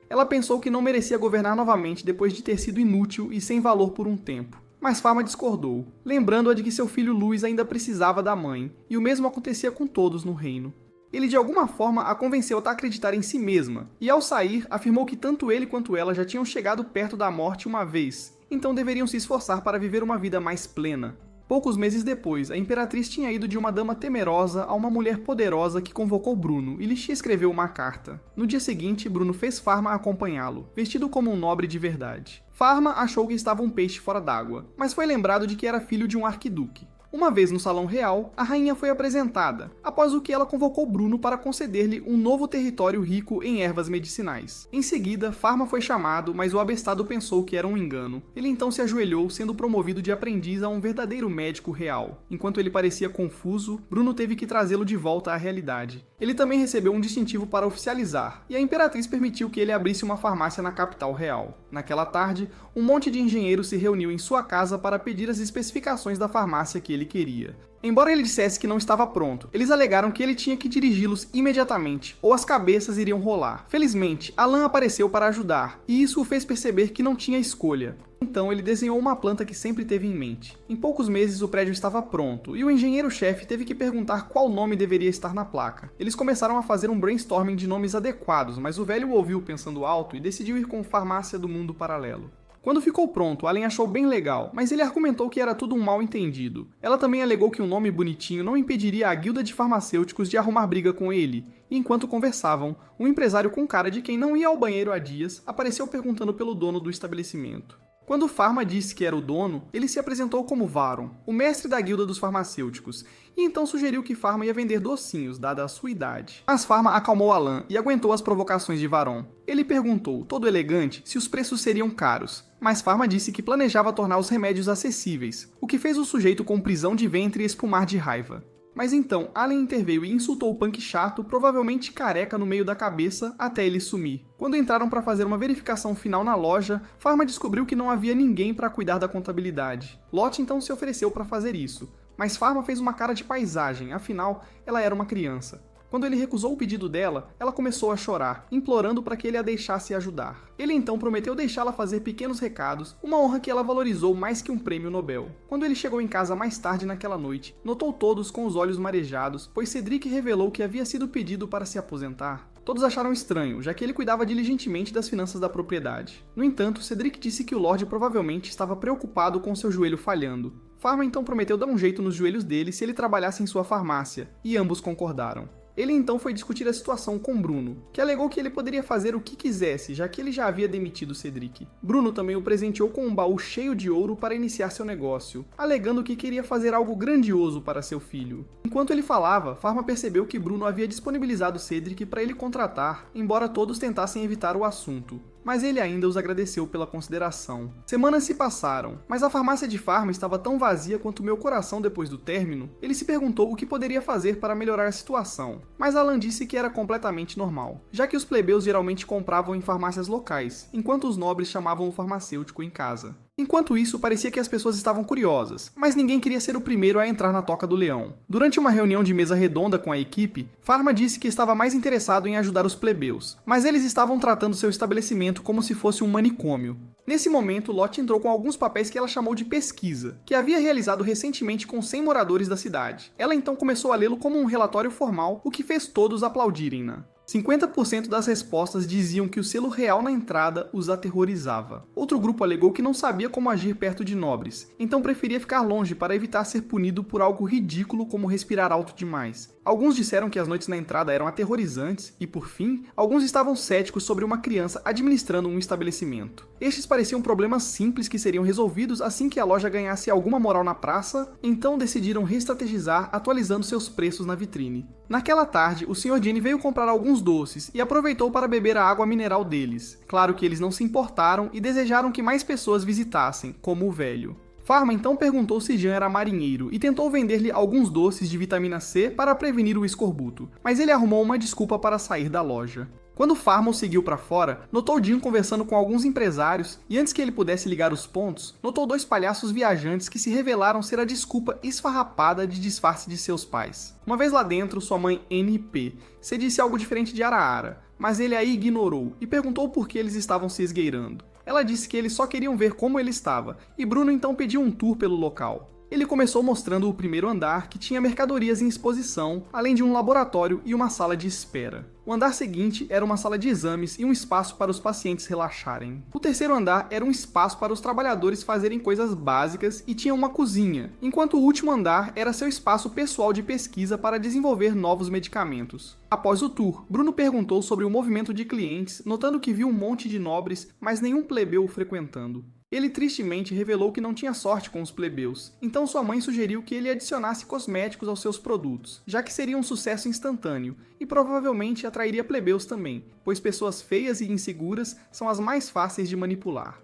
Ela pensou que não merecia governar novamente depois de ter sido inútil e sem valor por um tempo. Mas Pharma discordou, lembrando-a de que seu filho Luis ainda precisava da mãe, e o mesmo acontecia com todos no reino. Ele de alguma forma a convenceu a acreditar em si mesma, e ao sair, afirmou que tanto ele quanto ela já tinham chegado perto da morte uma vez, então deveriam se esforçar para viver uma vida mais plena. Poucos meses depois, a Imperatriz tinha ido de uma dama temerosa a uma mulher poderosa que convocou Bruno e lhe escreveu uma carta. No dia seguinte, Bruno fez Pharma acompanhá-lo, vestido como um nobre de verdade. Pharma achou que estava um peixe fora d'água, mas foi lembrado de que era filho de um arquiduque. Uma vez no Salão Real, a rainha foi apresentada, após o que ela convocou Bruno para conceder-lhe um novo território rico em ervas medicinais. Em seguida, Pharma foi chamado, mas o abestado pensou que era um engano. Ele então se ajoelhou, sendo promovido de aprendiz a um verdadeiro médico real. Enquanto ele parecia confuso, Bruno teve que trazê-lo de volta à realidade. Ele também recebeu um distintivo para oficializar, e a Imperatriz permitiu que ele abrisse uma farmácia na capital real. Naquela tarde, um monte de engenheiros se reuniu em sua casa para pedir as especificações da farmácia que ele queria. Embora ele dissesse que não estava pronto, eles alegaram que ele tinha que dirigi-los imediatamente, ou as cabeças iriam rolar. Felizmente, Alan apareceu para ajudar, e isso o fez perceber que não tinha escolha. Então ele desenhou uma planta que sempre teve em mente. Em poucos meses o prédio estava pronto, e o engenheiro-chefe teve que perguntar qual nome deveria estar na placa. Eles começaram a fazer um brainstorming de nomes adequados, mas o velho o ouviu pensando alto e decidiu ir com Farmácia do Mundo Paralelo. Quando ficou pronto, Allen achou bem legal, mas ele argumentou que era tudo um mal-entendido. Ela também alegou que um nome bonitinho não impediria a guilda de farmacêuticos de arrumar briga com ele, e enquanto conversavam, um empresário com cara de quem não ia ao banheiro há dias apareceu perguntando pelo dono do estabelecimento. Quando Pharma disse que era o dono, ele se apresentou como Varon, o mestre da guilda dos farmacêuticos, e então sugeriu que Pharma ia vender docinhos, dada a sua idade. Mas Pharma acalmou Alan e aguentou as provocações de Varon. Ele perguntou, todo elegante, se os preços seriam caros, mas Pharma disse que planejava tornar os remédios acessíveis, o que fez o sujeito com prisão de ventre espumar de raiva. Mas então, Allen interveio e insultou o punk chato, provavelmente careca no meio da cabeça, até ele sumir. Quando entraram para fazer uma verificação final na loja, Pharma descobriu que não havia ninguém para cuidar da contabilidade. Lot então se ofereceu para fazer isso, mas Pharma fez uma cara de paisagem, afinal, ela era uma criança. Quando ele recusou o pedido dela, ela começou a chorar, implorando para que ele a deixasse ajudar. Ele então prometeu deixá-la fazer pequenos recados, uma honra que ela valorizou mais que um prêmio Nobel. Quando ele chegou em casa mais tarde naquela noite, notou todos com os olhos marejados, pois Cedric revelou que havia sido pedido para se aposentar. Todos acharam estranho, já que ele cuidava diligentemente das finanças da propriedade. No entanto, Cedric disse que o Lorde provavelmente estava preocupado com seu joelho falhando. Pharma então prometeu dar um jeito nos joelhos dele se ele trabalhasse em sua farmácia, e ambos concordaram. Ele então foi discutir a situação com Bruno, que alegou que ele poderia fazer o que quisesse, já que ele já havia demitido Cedric. Bruno também o presenteou com um baú cheio de ouro para iniciar seu negócio, alegando que queria fazer algo grandioso para seu filho. Enquanto ele falava, Pharma percebeu que Bruno havia disponibilizado Cedric para ele contratar, embora todos tentassem evitar o assunto. Mas ele ainda os agradeceu pela consideração. Semanas se passaram, mas a farmácia de Pharma estava tão vazia quanto meu coração depois do término. Ele se perguntou o que poderia fazer para melhorar a situação, mas Alan disse que era completamente normal, já que os plebeus geralmente compravam em farmácias locais, enquanto os nobres chamavam o farmacêutico em casa. Enquanto isso, parecia que as pessoas estavam curiosas, mas ninguém queria ser o primeiro a entrar na toca do leão. Durante uma reunião de mesa redonda com a equipe, Pharma disse que estava mais interessado em ajudar os plebeus, mas eles estavam tratando seu estabelecimento como se fosse um manicômio. Nesse momento, Lot entrou com alguns papéis que ela chamou de pesquisa, que havia realizado recentemente com 100 moradores da cidade. Ela então começou a lê-lo como um relatório formal, o que fez todos aplaudirem-na. 50% das respostas diziam que o selo real na entrada os aterrorizava. Outro grupo alegou que não sabia como agir perto de nobres, então preferia ficar longe para evitar ser punido por algo ridículo como respirar alto demais. Alguns disseram que as noites na entrada eram aterrorizantes e, por fim, alguns estavam céticos sobre uma criança administrando um estabelecimento. Estes pareciam problemas simples que seriam resolvidos assim que a loja ganhasse alguma moral na praça, então decidiram reestrategizar atualizando seus preços na vitrine. Naquela tarde, o Sr. Jenny veio comprar alguns doces e aproveitou para beber a água mineral deles. Claro que eles não se importaram e desejaram que mais pessoas visitassem, como o velho. Pharma então perguntou se Jean era marinheiro e tentou vender-lhe alguns doces de vitamina C para prevenir o escorbuto, mas ele arrumou uma desculpa para sair da loja. Quando Pharma o seguiu para fora, notou Jean conversando com alguns empresários e antes que ele pudesse ligar os pontos, notou dois palhaços viajantes que se revelaram ser a desculpa esfarrapada de disfarce de seus pais. Uma vez lá dentro, sua mãe NP se disse algo diferente de Araara, mas ele a ignorou e perguntou por que eles estavam se esgueirando. Ela disse que eles só queriam ver como ele estava, e Bruno então pediu um tour pelo local. Ele começou mostrando o primeiro andar, que tinha mercadorias em exposição, além de um laboratório e uma sala de espera. O andar seguinte era uma sala de exames e um espaço para os pacientes relaxarem. O terceiro andar era um espaço para os trabalhadores fazerem coisas básicas e tinha uma cozinha, enquanto o último andar era seu espaço pessoal de pesquisa para desenvolver novos medicamentos. Após o tour, Bruno perguntou sobre o movimento de clientes, notando que viu um monte de nobres, mas nenhum plebeu o frequentando. Ele tristemente revelou que não tinha sorte com os plebeus, então sua mãe sugeriu que ele adicionasse cosméticos aos seus produtos, já que seria um sucesso instantâneo, e provavelmente atrairia plebeus também, pois pessoas feias e inseguras são as mais fáceis de manipular.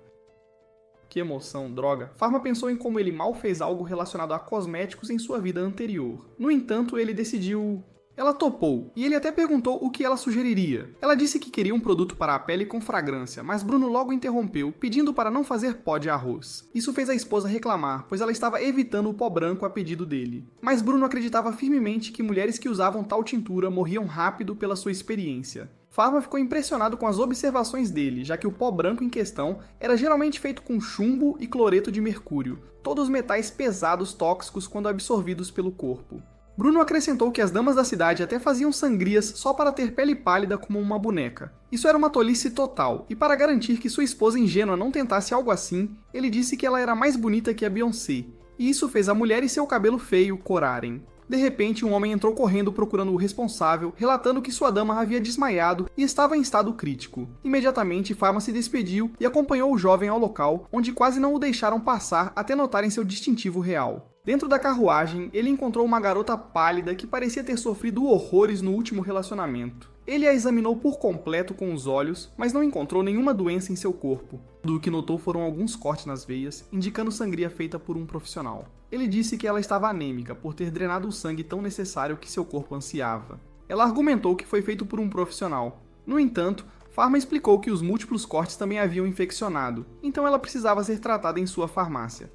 Que emoção, droga. Pharma pensou em como ele mal fez algo relacionado a cosméticos em sua vida anterior. No entanto, ele decidiu... Ela topou, e ele até perguntou o que ela sugeriria. Ela disse que queria um produto para a pele com fragrância, mas Bruno logo interrompeu, pedindo para não fazer pó de arroz. Isso fez a esposa reclamar, pois ela estava evitando o pó branco a pedido dele. Mas Bruno acreditava firmemente que mulheres que usavam tal tintura morriam rápido pela sua experiência. Pharma ficou impressionado com as observações dele, já que o pó branco em questão era geralmente feito com chumbo e cloreto de mercúrio, todos metais pesados tóxicos quando absorvidos pelo corpo. Bruno acrescentou que as damas da cidade até faziam sangrias só para ter pele pálida como uma boneca. Isso era uma tolice total, e para garantir que sua esposa ingênua não tentasse algo assim, ele disse que ela era mais bonita que a Beyoncé, e isso fez a mulher e seu cabelo feio corarem. De repente, um homem entrou correndo procurando o responsável, relatando que sua dama havia desmaiado e estava em estado crítico. Imediatamente, Pharma se despediu e acompanhou o jovem ao local, onde quase não o deixaram passar até notarem seu distintivo real. Dentro da carruagem, ele encontrou uma garota pálida que parecia ter sofrido horrores no último relacionamento. Ele a examinou por completo com os olhos, mas não encontrou nenhuma doença em seu corpo. Tudo o que notou foram alguns cortes nas veias, indicando sangria feita por um profissional. Ele disse que ela estava anêmica por ter drenado o sangue tão necessário que seu corpo ansiava. Ela argumentou que foi feito por um profissional. No entanto, Pharma explicou que os múltiplos cortes também haviam infeccionado, então ela precisava ser tratada em sua farmácia.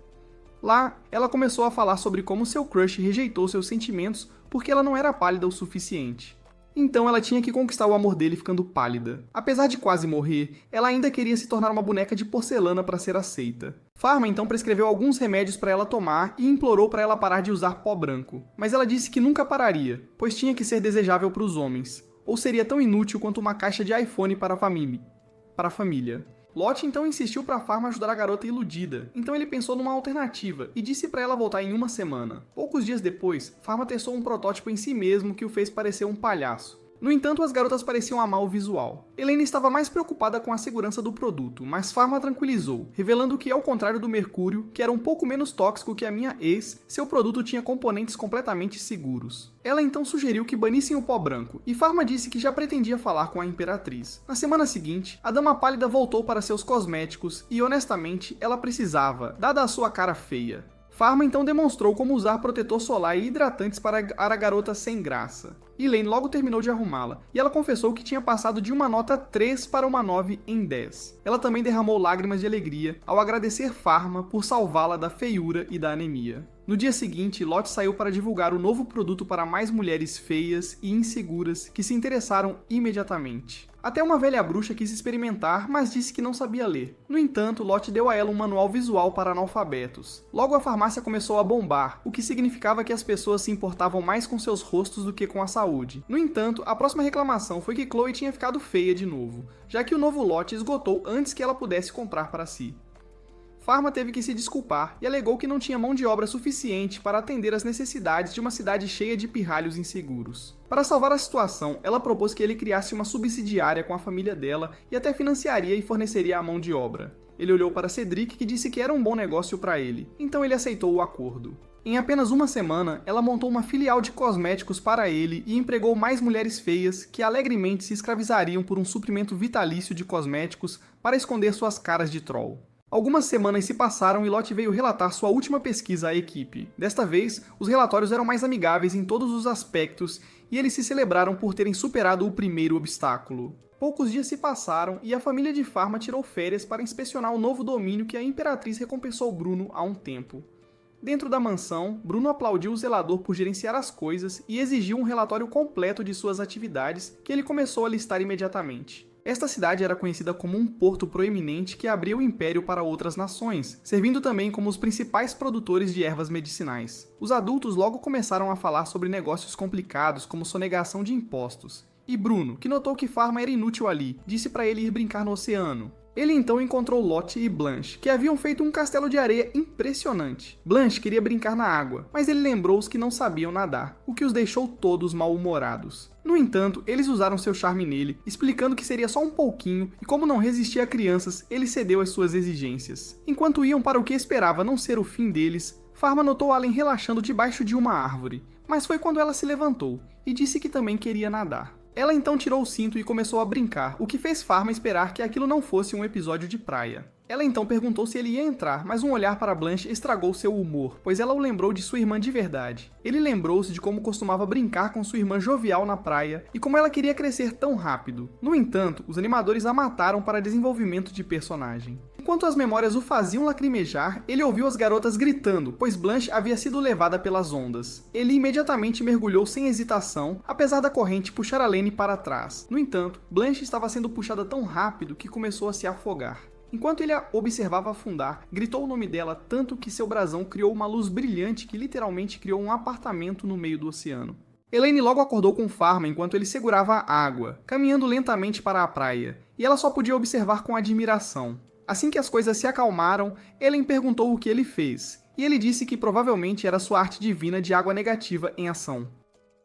Lá, ela começou a falar sobre como seu crush rejeitou seus sentimentos porque ela não era pálida o suficiente. Então ela tinha que conquistar o amor dele ficando pálida. Apesar de quase morrer, ela ainda queria se tornar uma boneca de porcelana para ser aceita. Pharma então prescreveu alguns remédios para ela tomar e implorou para ela parar de usar pó branco. Mas ela disse que nunca pararia, pois tinha que ser desejável para os homens, ou seria tão inútil quanto uma caixa de iPhone para a família. Lot então insistiu para Pharma ajudar a garota iludida, então ele pensou numa alternativa e disse para ela voltar em uma semana. Poucos dias depois, Pharma testou um protótipo em si mesmo que o fez parecer um palhaço. No entanto, as garotas pareciam amar o visual. Elaine estava mais preocupada com a segurança do produto, mas Pharma a tranquilizou, revelando que, ao contrário do mercúrio, que era um pouco menos tóxico que a minha ex, seu produto tinha componentes completamente seguros. Ela então sugeriu que banissem o pó branco, e Pharma disse que já pretendia falar com a Imperatriz. Na semana seguinte, a Dama Pálida voltou para seus cosméticos e, honestamente, ela precisava, dada a sua cara feia. Pharma então demonstrou como usar protetor solar e hidratantes para a garota sem graça. Elaine logo terminou de arrumá-la, e ela confessou que tinha passado de uma nota 3 para uma 9 em 10. Ela também derramou lágrimas de alegria ao agradecer Pharma por salvá-la da feiura e da anemia. No dia seguinte, Lot saiu para divulgar o novo produto para mais mulheres feias e inseguras que se interessaram imediatamente. Até uma velha bruxa quis experimentar, mas disse que não sabia ler. No entanto, Lot deu a ela um manual visual para analfabetos. Logo a farmácia começou a bombar, o que significava que as pessoas se importavam mais com seus rostos do que com a saúde. No entanto, a próxima reclamação foi que Chloe tinha ficado feia de novo, já que o novo lote esgotou antes que ela pudesse comprar para si. Pharma teve que se desculpar e alegou que não tinha mão de obra suficiente para atender às necessidades de uma cidade cheia de pirralhos inseguros. Para salvar a situação, ela propôs que ele criasse uma subsidiária com a família dela e até financiaria e forneceria a mão de obra. Ele olhou para Cedric, que disse que era um bom negócio para ele, então ele aceitou o acordo. Em apenas uma semana, ela montou uma filial de cosméticos para ele e empregou mais mulheres feias que alegremente se escravizariam por um suprimento vitalício de cosméticos para esconder suas caras de troll. Algumas semanas se passaram e Lot veio relatar sua última pesquisa à equipe. Desta vez, os relatórios eram mais amigáveis em todos os aspectos e eles se celebraram por terem superado o primeiro obstáculo. Poucos dias se passaram e a família de Pharma tirou férias para inspecionar o novo domínio que a Imperatriz recompensou Bruno há um tempo. Dentro da mansão, Bruno aplaudiu o zelador por gerenciar as coisas e exigiu um relatório completo de suas atividades, que ele começou a listar imediatamente. Esta cidade era conhecida como um porto proeminente que abria o império para outras nações, servindo também como os principais produtores de ervas medicinais. Os adultos logo começaram a falar sobre negócios complicados como sonegação de impostos. E Bruno, que notou que Pharma era inútil ali, disse para ele ir brincar no oceano. Ele então encontrou Lot e Blanche, que haviam feito um castelo de areia impressionante. Blanche queria brincar na água, mas ele lembrou os que não sabiam nadar, o que os deixou todos mal-humorados. No entanto, eles usaram seu charme nele, explicando que seria só um pouquinho, e como não resistia a crianças, ele cedeu às suas exigências. Enquanto iam para o que esperava não ser o fim deles, Pharma notou Allen relaxando debaixo de uma árvore, mas foi quando ela se levantou, e disse que também queria nadar. Ela então tirou o cinto e começou a brincar, o que fez Pharma esperar que aquilo não fosse um episódio de praia. Ela então perguntou se ele ia entrar, mas um olhar para Blanche estragou seu humor, pois ela o lembrou de sua irmã de verdade. Ele lembrou-se de como costumava brincar com sua irmã jovial na praia e como ela queria crescer tão rápido. No entanto, os animadores a mataram para desenvolvimento de personagem. Enquanto as memórias o faziam lacrimejar, ele ouviu as garotas gritando, pois Blanche havia sido levada pelas ondas. Ele imediatamente mergulhou sem hesitação, apesar da corrente puxar a Lene para trás. No entanto, Blanche estava sendo puxada tão rápido que começou a se afogar. Enquanto ele a observava afundar, gritou o nome dela tanto que seu brasão criou uma luz brilhante que literalmente criou um apartamento no meio do oceano. Elaine logo acordou com Pharma enquanto ele segurava a água, caminhando lentamente para a praia, e ela só podia observar com admiração. Assim que as coisas se acalmaram, Elen perguntou o que ele fez, e ele disse que provavelmente era sua arte divina de água negativa em ação.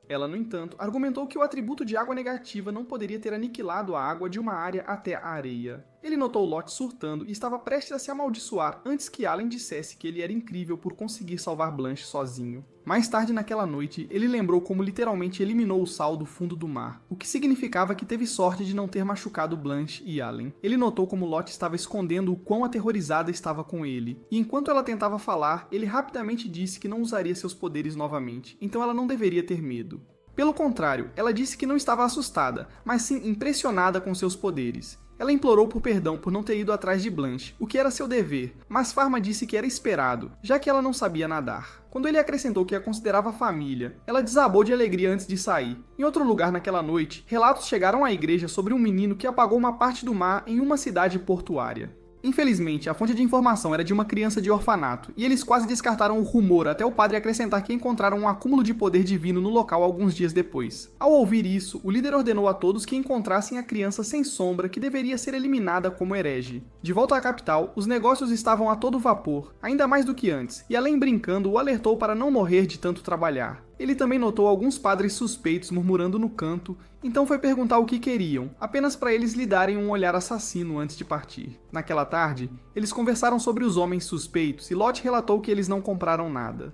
Ela, no entanto, argumentou que o atributo de água negativa não poderia ter aniquilado a água de uma área até a areia. Ele notou Lot surtando e estava prestes a se amaldiçoar antes que Allen dissesse que ele era incrível por conseguir salvar Blanche sozinho. Mais tarde naquela noite, ele lembrou como literalmente eliminou o sal do fundo do mar, o que significava que teve sorte de não ter machucado Blanche e Allen. Ele notou como Lot estava escondendo o quão aterrorizada estava com ele, e enquanto ela tentava falar, ele rapidamente disse que não usaria seus poderes novamente, então ela não deveria ter medo. Pelo contrário, ela disse que não estava assustada, mas sim impressionada com seus poderes. Ela implorou por perdão por não ter ido atrás de Blanche, o que era seu dever, mas Pharma disse que era esperado, já que ela não sabia nadar. Quando ele acrescentou que a considerava família, ela desabou de alegria antes de sair. Em outro lugar naquela noite, relatos chegaram à igreja sobre um menino que apagou uma parte do mar em uma cidade portuária. Infelizmente, a fonte de informação era de uma criança de orfanato, e eles quase descartaram o rumor até o padre acrescentar que encontraram um acúmulo de poder divino no local alguns dias depois. Ao ouvir isso, o líder ordenou a todos que encontrassem a criança sem sombra que deveria ser eliminada como herege. De volta à capital, os negócios estavam a todo vapor, ainda mais do que antes, e além brincando, o alertou para não morrer de tanto trabalhar. Ele também notou alguns padres suspeitos murmurando no canto, então foi perguntar o que queriam, apenas para eles lhe darem um olhar assassino antes de partir. Naquela tarde, eles conversaram sobre os homens suspeitos e Lot relatou que eles não compraram nada.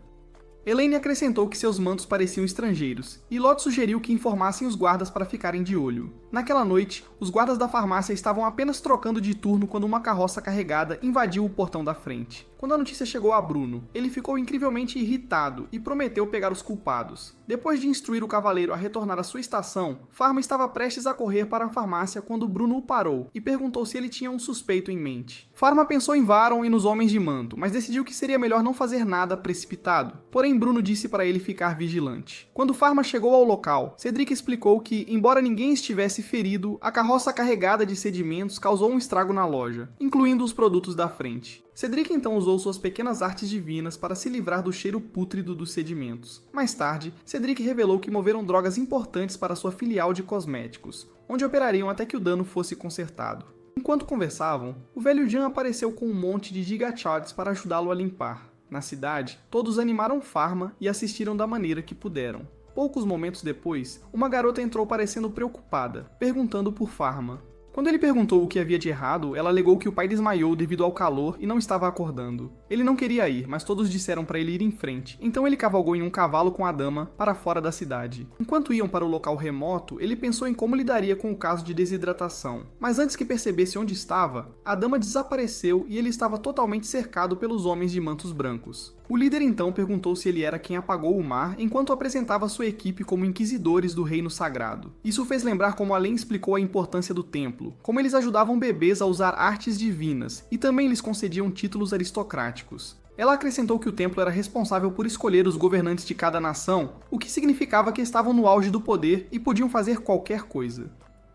Elaine acrescentou que seus mantos pareciam estrangeiros, e Lot sugeriu que informassem os guardas para ficarem de olho. Naquela noite, os guardas da farmácia estavam apenas trocando de turno quando uma carroça carregada invadiu o portão da frente. Quando a notícia chegou a Bruno, ele ficou incrivelmente irritado e prometeu pegar os culpados. Depois de instruir o cavaleiro a retornar à sua estação, Pharma estava prestes a correr para a farmácia quando Bruno o parou e perguntou se ele tinha um suspeito em mente. Pharma pensou em Varon e nos Homens de Manto, mas decidiu que seria melhor não fazer nada precipitado. Porém, Bruno disse para ele ficar vigilante. Quando Pharma chegou ao local, Cedric explicou que, embora ninguém estivesse ferido, a carroça carregada de sedimentos causou um estrago na loja, incluindo os produtos da frente. Cedric então usou suas pequenas artes divinas para se livrar do cheiro pútrido dos sedimentos. Mais tarde, Cedric revelou que moveram drogas importantes para sua filial de cosméticos, onde operariam até que o dano fosse consertado. Enquanto conversavam, o velho Jan apareceu com um monte de gigachads para ajudá-lo a limpar. Na cidade, todos animaram Pharma e assistiram da maneira que puderam. Poucos momentos depois, uma garota entrou parecendo preocupada, perguntando por Pharma. Quando ele perguntou o que havia de errado, ela alegou que o pai desmaiou devido ao calor e não estava acordando. Ele não queria ir, mas todos disseram para ele ir em frente, então ele cavalgou em um cavalo com a dama para fora da cidade. Enquanto iam para o local remoto, ele pensou em como lidaria com o caso de desidratação. Mas antes que percebesse onde estava, a dama desapareceu e ele estava totalmente cercado pelos homens de mantos brancos. O líder então perguntou se ele era quem apagou o mar enquanto apresentava sua equipe como inquisidores do reino sagrado. Isso fez lembrar como Alen explicou a importância do templo, como eles ajudavam bebês a usar artes divinas e também lhes concediam títulos aristocráticos. Ela acrescentou que o templo era responsável por escolher os governantes de cada nação, o que significava que estavam no auge do poder e podiam fazer qualquer coisa.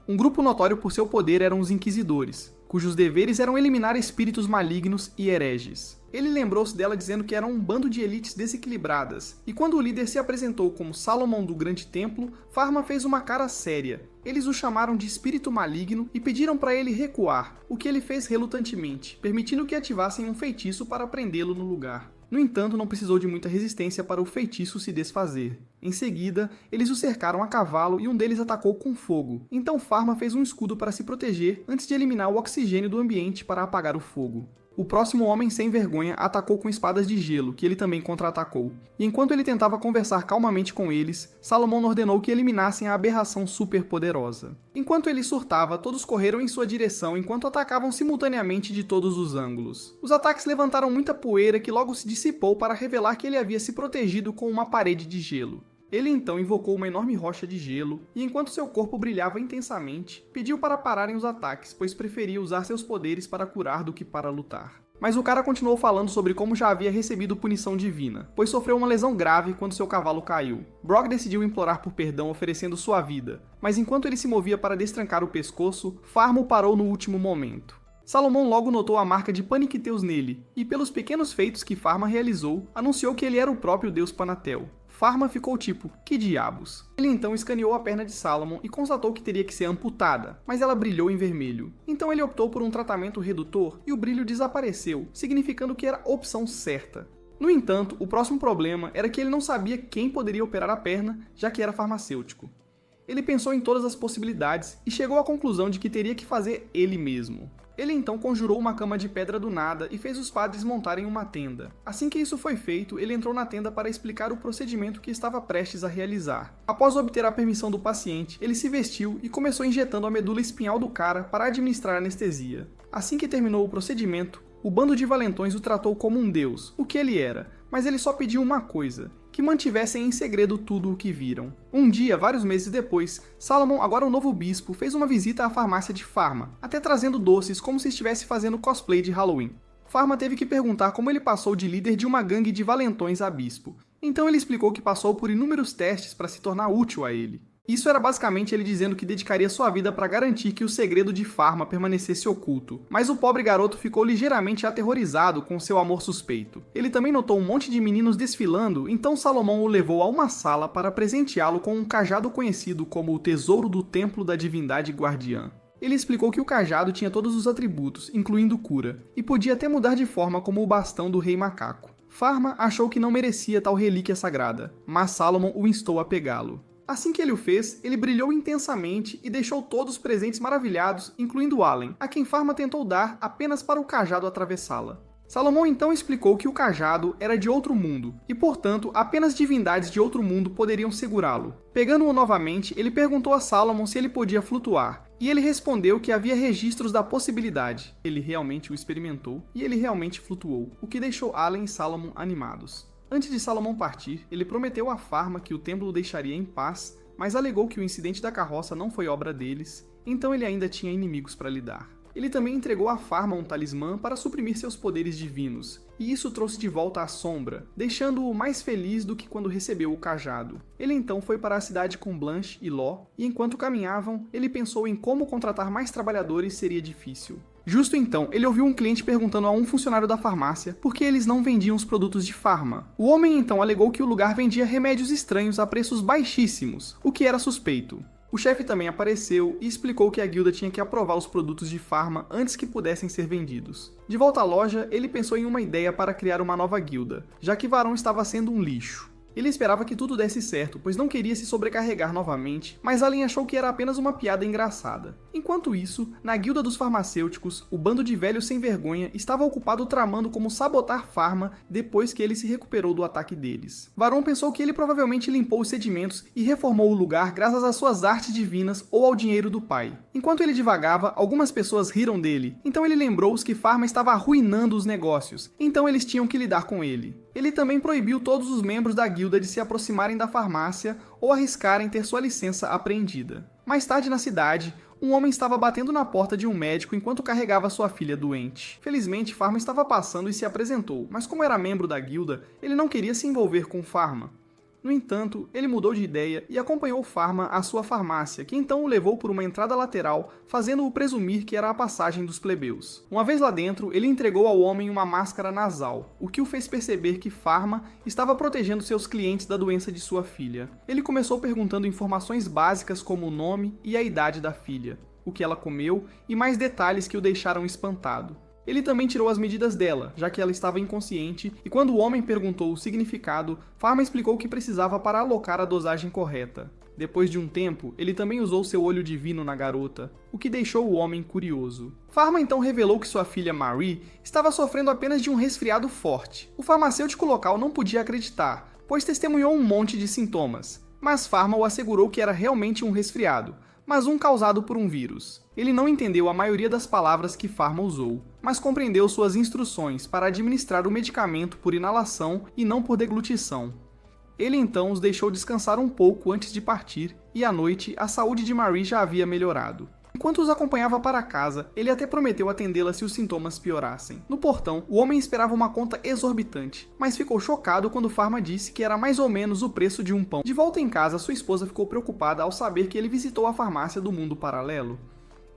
Um grupo notório por seu poder eram os inquisidores, cujos deveres eram eliminar espíritos malignos e hereges. Ele lembrou-se dela dizendo que eram um bando de elites desequilibradas, e quando o líder se apresentou como Salomão do Grande Templo, Pharma fez uma cara séria. Eles o chamaram de espírito maligno e pediram para ele recuar, o que ele fez relutantemente, permitindo que ativassem um feitiço para prendê-lo no lugar. No entanto, não precisou de muita resistência para o feitiço se desfazer. Em seguida, eles o cercaram a cavalo e um deles atacou com fogo. Então Pharma fez um escudo para se proteger antes de eliminar o oxigênio do ambiente para apagar o fogo. O próximo homem sem vergonha atacou com espadas de gelo, que ele também contra-atacou. E enquanto ele tentava conversar calmamente com eles, Salomão ordenou que eliminassem a aberração superpoderosa. Enquanto ele surtava, todos correram em sua direção enquanto atacavam simultaneamente de todos os ângulos. Os ataques levantaram muita poeira que logo se dissipou para revelar que ele havia se protegido com uma parede de gelo. Ele então invocou uma enorme rocha de gelo, e enquanto seu corpo brilhava intensamente, pediu para pararem os ataques, pois preferia usar seus poderes para curar do que para lutar. Mas o cara continuou falando sobre como já havia recebido punição divina, pois sofreu uma lesão grave quando seu cavalo caiu. Brog decidiu implorar por perdão oferecendo sua vida, mas enquanto ele se movia para destrancar o pescoço, Pharma o parou no último momento. Salomão logo notou a marca de Paniqueteus nele, e pelos pequenos feitos que Pharma realizou, anunciou que ele era o próprio deus Panatel. Pharma ficou tipo, que diabos? Ele então escaneou a perna de Salomon e constatou que teria que ser amputada, mas ela brilhou em vermelho. Então ele optou por um tratamento redutor e o brilho desapareceu, significando que era a opção certa. No entanto, o próximo problema era que ele não sabia quem poderia operar a perna, já que era farmacêutico. Ele pensou em todas as possibilidades e chegou à conclusão de que teria que fazer ele mesmo. Ele então conjurou uma cama de pedra do nada e fez os padres montarem uma tenda. Assim que isso foi feito, ele entrou na tenda para explicar o procedimento que estava prestes a realizar. Após obter a permissão do paciente, ele se vestiu e começou injetando a medula espinhal do cara para administrar anestesia. Assim que terminou o procedimento, o bando de valentões o tratou como um deus, o que ele era, mas ele só pediu uma coisa: que mantivessem em segredo tudo o que viram. Um dia, vários meses depois, Salomon, agora o novo bispo, fez uma visita à farmácia de Pharma, até trazendo doces como se estivesse fazendo cosplay de Halloween. Pharma teve que perguntar como ele passou de líder de uma gangue de valentões a bispo. Então ele explicou que passou por inúmeros testes para se tornar útil a ele. Isso era basicamente ele dizendo que dedicaria sua vida para garantir que o segredo de Pharma permanecesse oculto. Mas o pobre garoto ficou ligeiramente aterrorizado com seu amor suspeito. Ele também notou um monte de meninos desfilando, então Salomão o levou a uma sala para presenteá-lo com um cajado conhecido como o Tesouro do Templo da Divindade Guardiã. Ele explicou que o cajado tinha todos os atributos, incluindo cura, e podia até mudar de forma como o bastão do Rei Macaco. Pharma achou que não merecia tal relíquia sagrada, mas Salomon o instou a pegá-lo. Assim que ele o fez, ele brilhou intensamente e deixou todos os presentes maravilhados, incluindo Allen, a quem Pharma tentou dar apenas para o cajado atravessá-la. Salomão então explicou que o cajado era de outro mundo, e portanto apenas divindades de outro mundo poderiam segurá-lo. Pegando-o novamente, ele perguntou a Salomon se ele podia flutuar, e ele respondeu que havia registros da possibilidade. Ele realmente o experimentou, e ele realmente flutuou, o que deixou Allen e Salomon animados. Antes de Salomão partir, ele prometeu a Pharma que o templo o deixaria em paz, mas alegou que o incidente da carroça não foi obra deles, então ele ainda tinha inimigos para lidar. Ele também entregou a Pharma um talismã para suprimir seus poderes divinos, e isso trouxe de volta a sombra, deixando-o mais feliz do que quando recebeu o cajado. Ele então foi para a cidade com Blanche e Law, e enquanto caminhavam, ele pensou em como contratar mais trabalhadores seria difícil. Justo então, ele ouviu um cliente perguntando a um funcionário da farmácia por que eles não vendiam os produtos de Pharma. O homem então alegou que o lugar vendia remédios estranhos a preços baixíssimos, o que era suspeito. O chefe também apareceu e explicou que a guilda tinha que aprovar os produtos de Pharma antes que pudessem ser vendidos. De volta à loja, ele pensou em uma ideia para criar uma nova guilda, já que Varão estava sendo um lixo. Ele esperava que tudo desse certo, pois não queria se sobrecarregar novamente, mas Allen achou que era apenas uma piada engraçada. Enquanto isso, na guilda dos farmacêuticos, o bando de velhos sem vergonha estava ocupado tramando como sabotar Pharma depois que ele se recuperou do ataque deles. Varón pensou que ele provavelmente limpou os sedimentos e reformou o lugar graças às suas artes divinas ou ao dinheiro do pai. Enquanto ele divagava, algumas pessoas riram dele, então ele lembrou-os que Pharma estava arruinando os negócios, então eles tinham que lidar com ele. Ele também proibiu todos os membros da guilda de se aproximarem da farmácia ou arriscarem ter sua licença apreendida. Mais tarde na cidade, um homem estava batendo na porta de um médico enquanto carregava sua filha doente. Felizmente, Pharma estava passando e se apresentou, mas como era membro da guilda, ele não queria se envolver com Pharma. No entanto, ele mudou de ideia e acompanhou Pharma à sua farmácia, que então o levou por uma entrada lateral, fazendo-o presumir que era a passagem dos plebeus. Uma vez lá dentro, ele entregou ao homem uma máscara nasal, o que o fez perceber que Pharma estava protegendo seus clientes da doença de sua filha. Ele começou perguntando informações básicas como o nome e a idade da filha, o que ela comeu e mais detalhes que o deixaram espantado. Ele também tirou as medidas dela, já que ela estava inconsciente, e quando o homem perguntou o significado, Pharma explicou que precisava para alocar a dosagem correta. Depois de um tempo, ele também usou seu olho divino na garota, o que deixou o homem curioso. Pharma então revelou que sua filha Marie estava sofrendo apenas de um resfriado forte. O farmacêutico local não podia acreditar, pois testemunhou um monte de sintomas, mas Pharma o assegurou que era realmente um resfriado, mas um causado por um vírus. Ele não entendeu a maioria das palavras que Pharma usou, mas compreendeu suas instruções para administrar o medicamento por inalação e não por deglutição. Ele então os deixou descansar um pouco antes de partir, e à noite a saúde de Marie já havia melhorado. Enquanto os acompanhava para casa, ele até prometeu atendê-la se os sintomas piorassem. No portão, o homem esperava uma conta exorbitante, mas ficou chocado quando Pharma disse que era mais ou menos o preço de um pão. De volta em casa, sua esposa ficou preocupada ao saber que ele visitou a farmácia do mundo paralelo.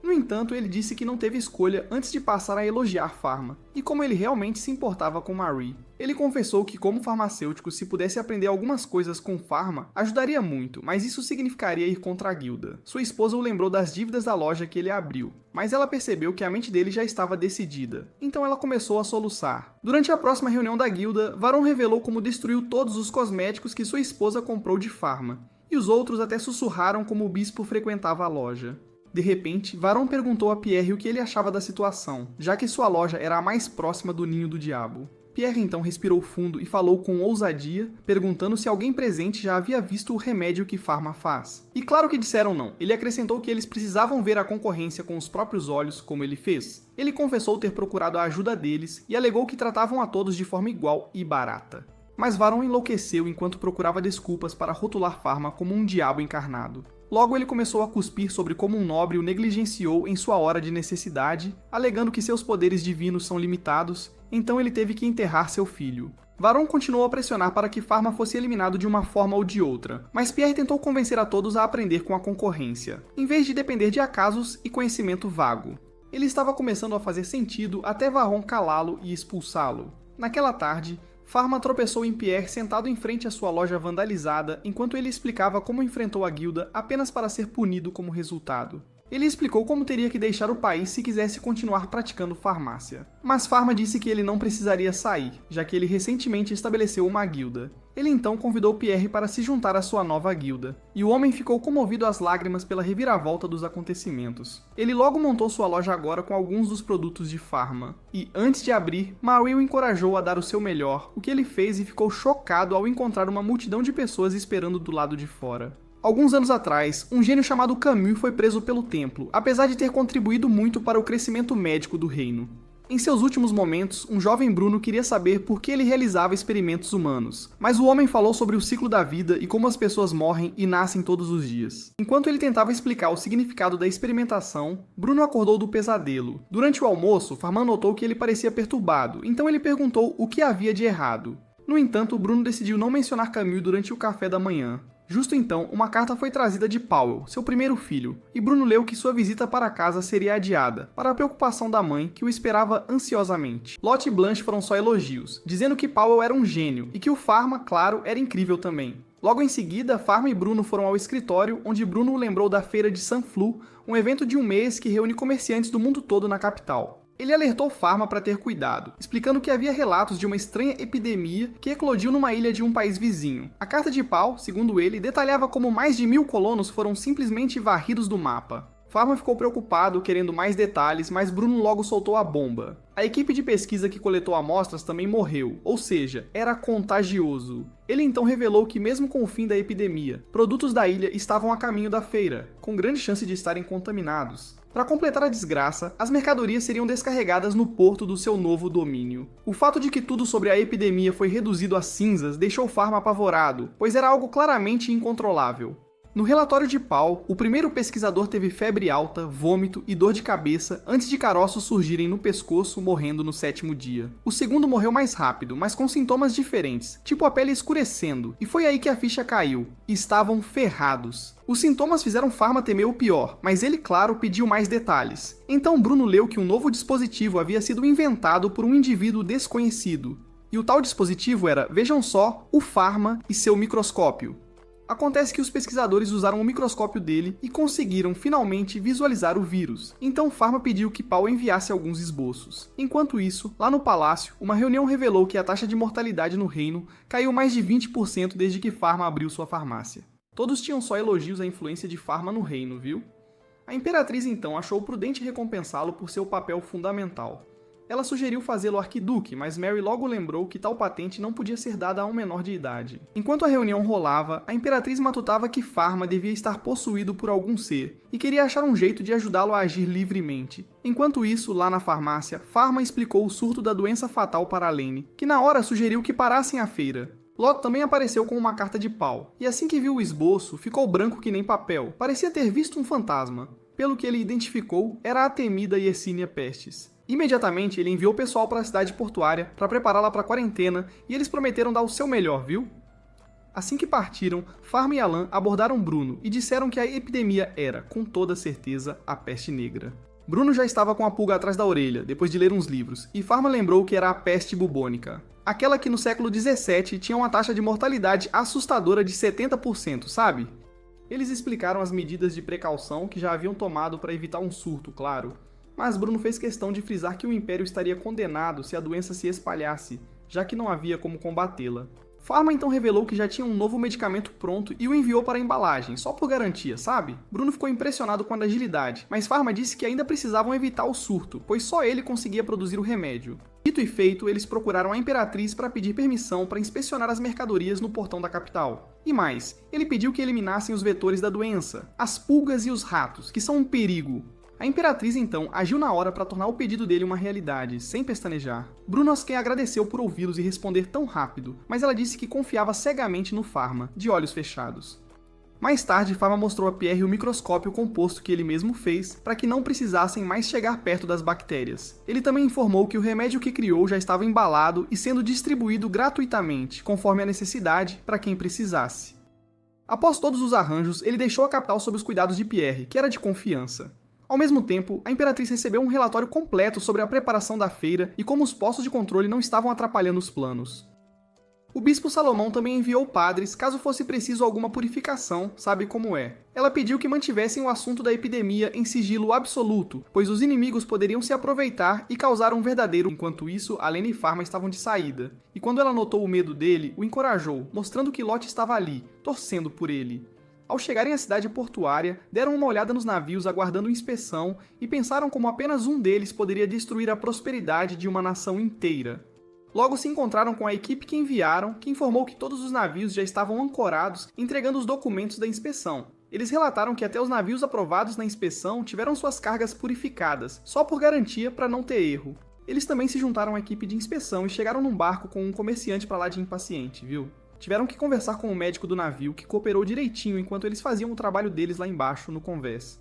No entanto, ele disse que não teve escolha antes de passar a elogiar Pharma, e como ele realmente se importava com Marie. Ele confessou que, como farmacêutico, se pudesse aprender algumas coisas com Pharma, ajudaria muito, mas isso significaria ir contra a guilda. Sua esposa o lembrou das dívidas da loja que ele abriu, mas ela percebeu que a mente dele já estava decidida, então ela começou a soluçar. Durante a próxima reunião da guilda, Varron revelou como destruiu todos os cosméticos que sua esposa comprou de Pharma, e os outros até sussurraram como o bispo frequentava a loja. De repente, Varron perguntou a Pierre o que ele achava da situação, já que sua loja era a mais próxima do ninho do diabo. Pierre então respirou fundo e falou com ousadia, perguntando se alguém presente já havia visto o remédio que Pharma faz. E claro que disseram não. Ele acrescentou que eles precisavam ver a concorrência com os próprios olhos, como ele fez. Ele confessou ter procurado a ajuda deles e alegou que tratavam a todos de forma igual e barata. Mas Varron enlouqueceu enquanto procurava desculpas para rotular Pharma como um diabo encarnado. Logo ele começou a cuspir sobre como um nobre o negligenciou em sua hora de necessidade, alegando que seus poderes divinos são limitados, então ele teve que enterrar seu filho. Varron continuou a pressionar para que Pharma fosse eliminado de uma forma ou de outra, mas Pierre tentou convencer a todos a aprender com a concorrência, em vez de depender de acasos e conhecimento vago. Ele estava começando a fazer sentido até Varron calá-lo e expulsá-lo. Naquela tarde, Pharma tropeçou em Pierre sentado em frente à sua loja vandalizada enquanto ele explicava como enfrentou a guilda apenas para ser punido como resultado. Ele explicou como teria que deixar o país se quisesse continuar praticando farmácia. Mas Pharma disse que ele não precisaria sair, já que ele recentemente estabeleceu uma guilda. Ele então convidou Pierre para se juntar à sua nova guilda, e o homem ficou comovido às lágrimas pela reviravolta dos acontecimentos. Ele logo montou sua loja agora com alguns dos produtos de Pharma, e antes de abrir, Marie o encorajou a dar o seu melhor, o que ele fez e ficou chocado ao encontrar uma multidão de pessoas esperando do lado de fora. Alguns anos atrás, um gênio chamado Camus foi preso pelo templo, apesar de ter contribuído muito para o crescimento médico do reino. Em seus últimos momentos, um jovem Bruno queria saber por que ele realizava experimentos humanos, mas o homem falou sobre o ciclo da vida e como as pessoas morrem e nascem todos os dias. Enquanto ele tentava explicar o significado da experimentação, Bruno acordou do pesadelo. Durante o almoço, Pharma notou que ele parecia perturbado, então ele perguntou o que havia de errado. No entanto, Bruno decidiu não mencionar Camus durante o café da manhã. Justo então, uma carta foi trazida de Powell, seu primeiro filho, e Bruno leu que sua visita para casa seria adiada, para a preocupação da mãe, que o esperava ansiosamente. Lott e Blanche foram só elogios, dizendo que Powell era um gênio, e que o Pharma, claro, era incrível também. Logo em seguida, Pharma e Bruno foram ao escritório, onde Bruno o lembrou da Feira de Saint-Flou, um evento de um mês que reúne comerciantes do mundo todo na capital. Ele alertou Pharma para ter cuidado, explicando que havia relatos de uma estranha epidemia que eclodiu numa ilha de um país vizinho. A carta de Paul, segundo ele, detalhava como mais de 1000 colonos foram simplesmente varridos do mapa. Pharma ficou preocupado, querendo mais detalhes, mas Bruno logo soltou a bomba. A equipe de pesquisa que coletou amostras também morreu, ou seja, era contagioso. Ele então revelou que mesmo com o fim da epidemia, produtos da ilha estavam a caminho da feira, com grande chance de estarem contaminados. Para completar a desgraça, as mercadorias seriam descarregadas no porto do seu novo domínio. O fato de que tudo sobre a epidemia foi reduzido a cinzas deixou Pharma apavorado, pois era algo claramente incontrolável. No relatório de Paul, o primeiro pesquisador teve febre alta, vômito e dor de cabeça antes de caroços surgirem no pescoço, morrendo no 7º dia. O segundo morreu mais rápido, mas com sintomas diferentes, tipo a pele escurecendo, e foi aí que a ficha caiu. Estavam ferrados. Os sintomas fizeram Pharma temer o pior, mas ele, claro, pediu mais detalhes. Então Bruno leu que um novo dispositivo havia sido inventado por um indivíduo desconhecido. E o tal dispositivo era, vejam só, o Pharma e seu microscópio. Acontece que os pesquisadores usaram o microscópio dele e conseguiram finalmente visualizar o vírus. Então Pharma pediu que Paul enviasse alguns esboços. Enquanto isso, lá no palácio, uma reunião revelou que a taxa de mortalidade no reino caiu mais de 20% desde que Pharma abriu sua farmácia. Todos tinham só elogios à influência de Pharma no reino, viu? A Imperatriz então achou prudente recompensá-lo por seu papel fundamental. Ela sugeriu fazê-lo arquiduque, mas Mary logo lembrou que tal patente não podia ser dada a um menor de idade. Enquanto a reunião rolava, a Imperatriz matutava que Pharma devia estar possuído por algum ser, e queria achar um jeito de ajudá-lo a agir livremente. Enquanto isso, lá na farmácia, Pharma explicou o surto da doença fatal para Lane, que na hora sugeriu que parassem a feira. Lott também apareceu com uma carta de Paul, e assim que viu o esboço, ficou branco que nem papel, parecia ter visto um fantasma. Pelo que ele identificou, era a temida Yersinia Pestis. Imediatamente, ele enviou o pessoal para a cidade portuária para prepará-la para a quarentena e eles prometeram dar o seu melhor, viu? Assim que partiram, Pharma e Alan abordaram Bruno e disseram que a epidemia era, com toda certeza, a peste negra. Bruno já estava com a pulga atrás da orelha, depois de ler uns livros, e Pharma lembrou que era a peste bubônica. Aquela que no século XVII tinha uma taxa de mortalidade assustadora de 70%, sabe? Eles explicaram as medidas de precaução que já haviam tomado para evitar um surto, claro. Mas Bruno fez questão de frisar que o Império estaria condenado se a doença se espalhasse, já que não havia como combatê-la. Pharma então revelou que já tinha um novo medicamento pronto e o enviou para a embalagem, só por garantia, sabe? Bruno ficou impressionado com a agilidade, mas Pharma disse que ainda precisavam evitar o surto, pois só ele conseguia produzir o remédio. Dito e feito, eles procuraram a Imperatriz para pedir permissão para inspecionar as mercadorias no portão da capital. E mais, ele pediu que eliminassem os vetores da doença, as pulgas e os ratos, que são um perigo. A Imperatriz, então, agiu na hora para tornar o pedido dele uma realidade, sem pestanejar. Bruno Asken agradeceu por ouvi-los e responder tão rápido, mas ela disse que confiava cegamente no Pharma, de olhos fechados. Mais tarde, Pharma mostrou a Pierre o microscópio composto que ele mesmo fez para que não precisassem mais chegar perto das bactérias. Ele também informou que o remédio que criou já estava embalado e sendo distribuído gratuitamente, conforme a necessidade, para quem precisasse. Após todos os arranjos, ele deixou a capital sob os cuidados de Pierre, que era de confiança. Ao mesmo tempo, a Imperatriz recebeu um relatório completo sobre a preparação da feira e como os postos de controle não estavam atrapalhando os planos. O bispo Salomão também enviou padres caso fosse preciso alguma purificação, sabe como é. Ela pediu que mantivessem o assunto da epidemia em sigilo absoluto, pois os inimigos poderiam se aproveitar e causar um verdadeiro. Enquanto isso, Alena e Pharma estavam de saída. E quando ela notou o medo dele, o encorajou, mostrando que Lot estava ali, torcendo por ele. Ao chegarem à cidade portuária, deram uma olhada nos navios aguardando inspeção e pensaram como apenas um deles poderia destruir a prosperidade de uma nação inteira. Logo se encontraram com a equipe que enviaram, que informou que todos os navios já estavam ancorados, entregando os documentos da inspeção. Eles relataram que até os navios aprovados na inspeção tiveram suas cargas purificadas, só por garantia para não ter erro. Eles também se juntaram à equipe de inspeção e chegaram num barco com um comerciante para lá de impaciente, viu? Tiveram que conversar com o médico do navio, que cooperou direitinho enquanto eles faziam o trabalho deles lá embaixo, no convés.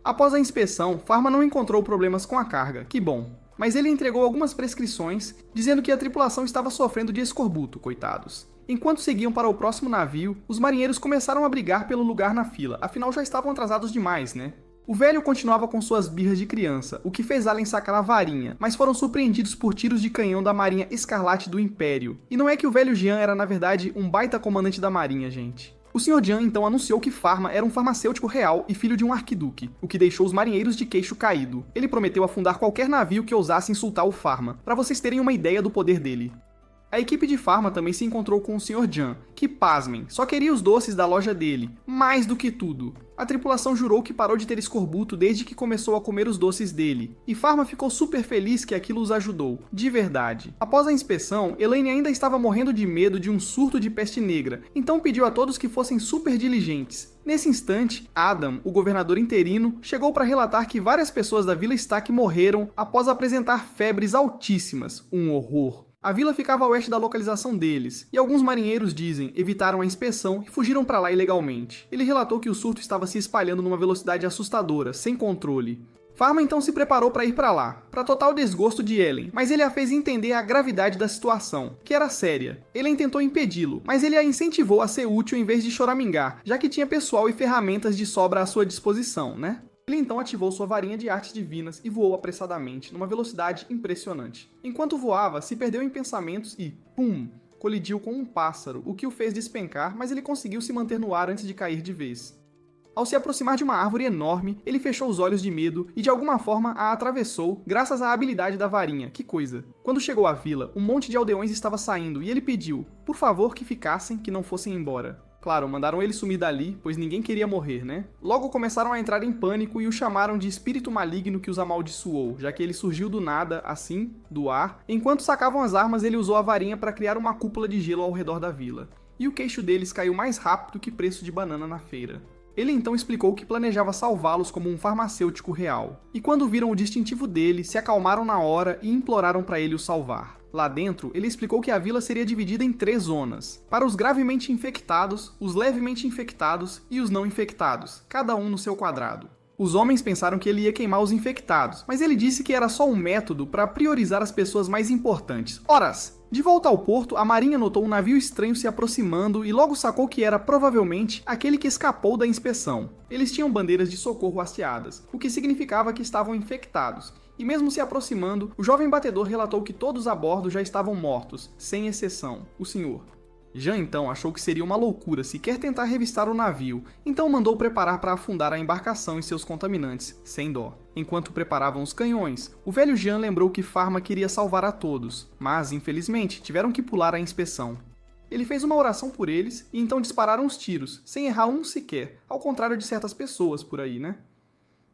Após a inspeção, Pharma não encontrou problemas com a carga, que bom. Mas ele entregou algumas prescrições, dizendo que a tripulação estava sofrendo de escorbuto, coitados. Enquanto seguiam para o próximo navio, os marinheiros começaram a brigar pelo lugar na fila, afinal já estavam atrasados demais, né? O velho continuava com suas birras de criança, o que fez Allen sacar a varinha, mas foram surpreendidos por tiros de canhão da Marinha Escarlate do Império. E não é que o velho Jean era na verdade um baita comandante da marinha, gente. O Sr. Jean então anunciou que Pharma era um farmacêutico real e filho de um arquiduque, o que deixou os marinheiros de queixo caído. Ele prometeu afundar qualquer navio que ousasse insultar o Pharma, para vocês terem uma ideia do poder dele. A equipe de Pharma também se encontrou com o Sr. Jean, que, pasmem, só queria os doces da loja dele, mais do que tudo. A tripulação jurou que parou de ter escorbuto desde que começou a comer os doces dele, e Pharma ficou super feliz que aquilo os ajudou, de verdade. Após a inspeção, Elaine ainda estava morrendo de medo de um surto de peste negra, então pediu a todos que fossem super diligentes. Nesse instante, Adam, o governador interino, chegou para relatar que várias pessoas da Vila Stack morreram após apresentar febres altíssimas, um horror. A vila ficava a oeste da localização deles, e alguns marinheiros, dizem, evitaram a inspeção e fugiram para lá ilegalmente. Ele relatou que o surto estava se espalhando numa velocidade assustadora, sem controle. Pharma então se preparou para ir para lá, para total desgosto de Ellen, mas ele a fez entender a gravidade da situação, que era séria. Ellen tentou impedi-lo, mas ele a incentivou a ser útil em vez de choramingar, já que tinha pessoal e ferramentas de sobra à sua disposição, né? Ele então ativou sua varinha de artes divinas e voou apressadamente, numa velocidade impressionante. Enquanto voava, se perdeu em pensamentos e, pum, colidiu com um pássaro, o que o fez despencar, mas ele conseguiu se manter no ar antes de cair de vez. Ao se aproximar de uma árvore enorme, ele fechou os olhos de medo e de alguma forma a atravessou, graças à habilidade da varinha, que coisa. Quando chegou à vila, um monte de aldeões estava saindo e ele pediu, por favor, que ficassem, que não fossem embora. Claro, mandaram ele sumir dali, pois ninguém queria morrer, né? Logo começaram a entrar em pânico e o chamaram de espírito maligno que os amaldiçoou, já que ele surgiu do nada, assim, do ar. Enquanto sacavam as armas, ele usou a varinha para criar uma cúpula de gelo ao redor da vila. E o queixo deles caiu mais rápido que preço de banana na feira. Ele então explicou que planejava salvá-los como um farmacêutico real. E quando viram o distintivo dele, se acalmaram na hora e imploraram para ele o salvar. Lá dentro, ele explicou que a vila seria dividida em 3 zonas, para os gravemente infectados, os levemente infectados e os não infectados, cada um no seu quadrado. Os homens pensaram que ele ia queimar os infectados, mas ele disse que era só um método para priorizar as pessoas mais importantes. Horas! De volta ao porto, a marinha notou um navio estranho se aproximando e logo sacou que era, provavelmente, aquele que escapou da inspeção. Eles tinham bandeiras de socorro hasteadas, o que significava que estavam infectados. E mesmo se aproximando, o jovem batedor relatou que todos a bordo já estavam mortos, sem exceção, o senhor. Jean então achou que seria uma loucura sequer tentar revistar o navio, então mandou preparar para afundar a embarcação e seus contaminantes, sem dó. Enquanto preparavam os canhões, o velho Jean lembrou que Pharma queria salvar a todos, mas, infelizmente, tiveram que pular a inspeção. Ele fez uma oração por eles e então dispararam os tiros, sem errar um sequer, ao contrário de certas pessoas por aí, né?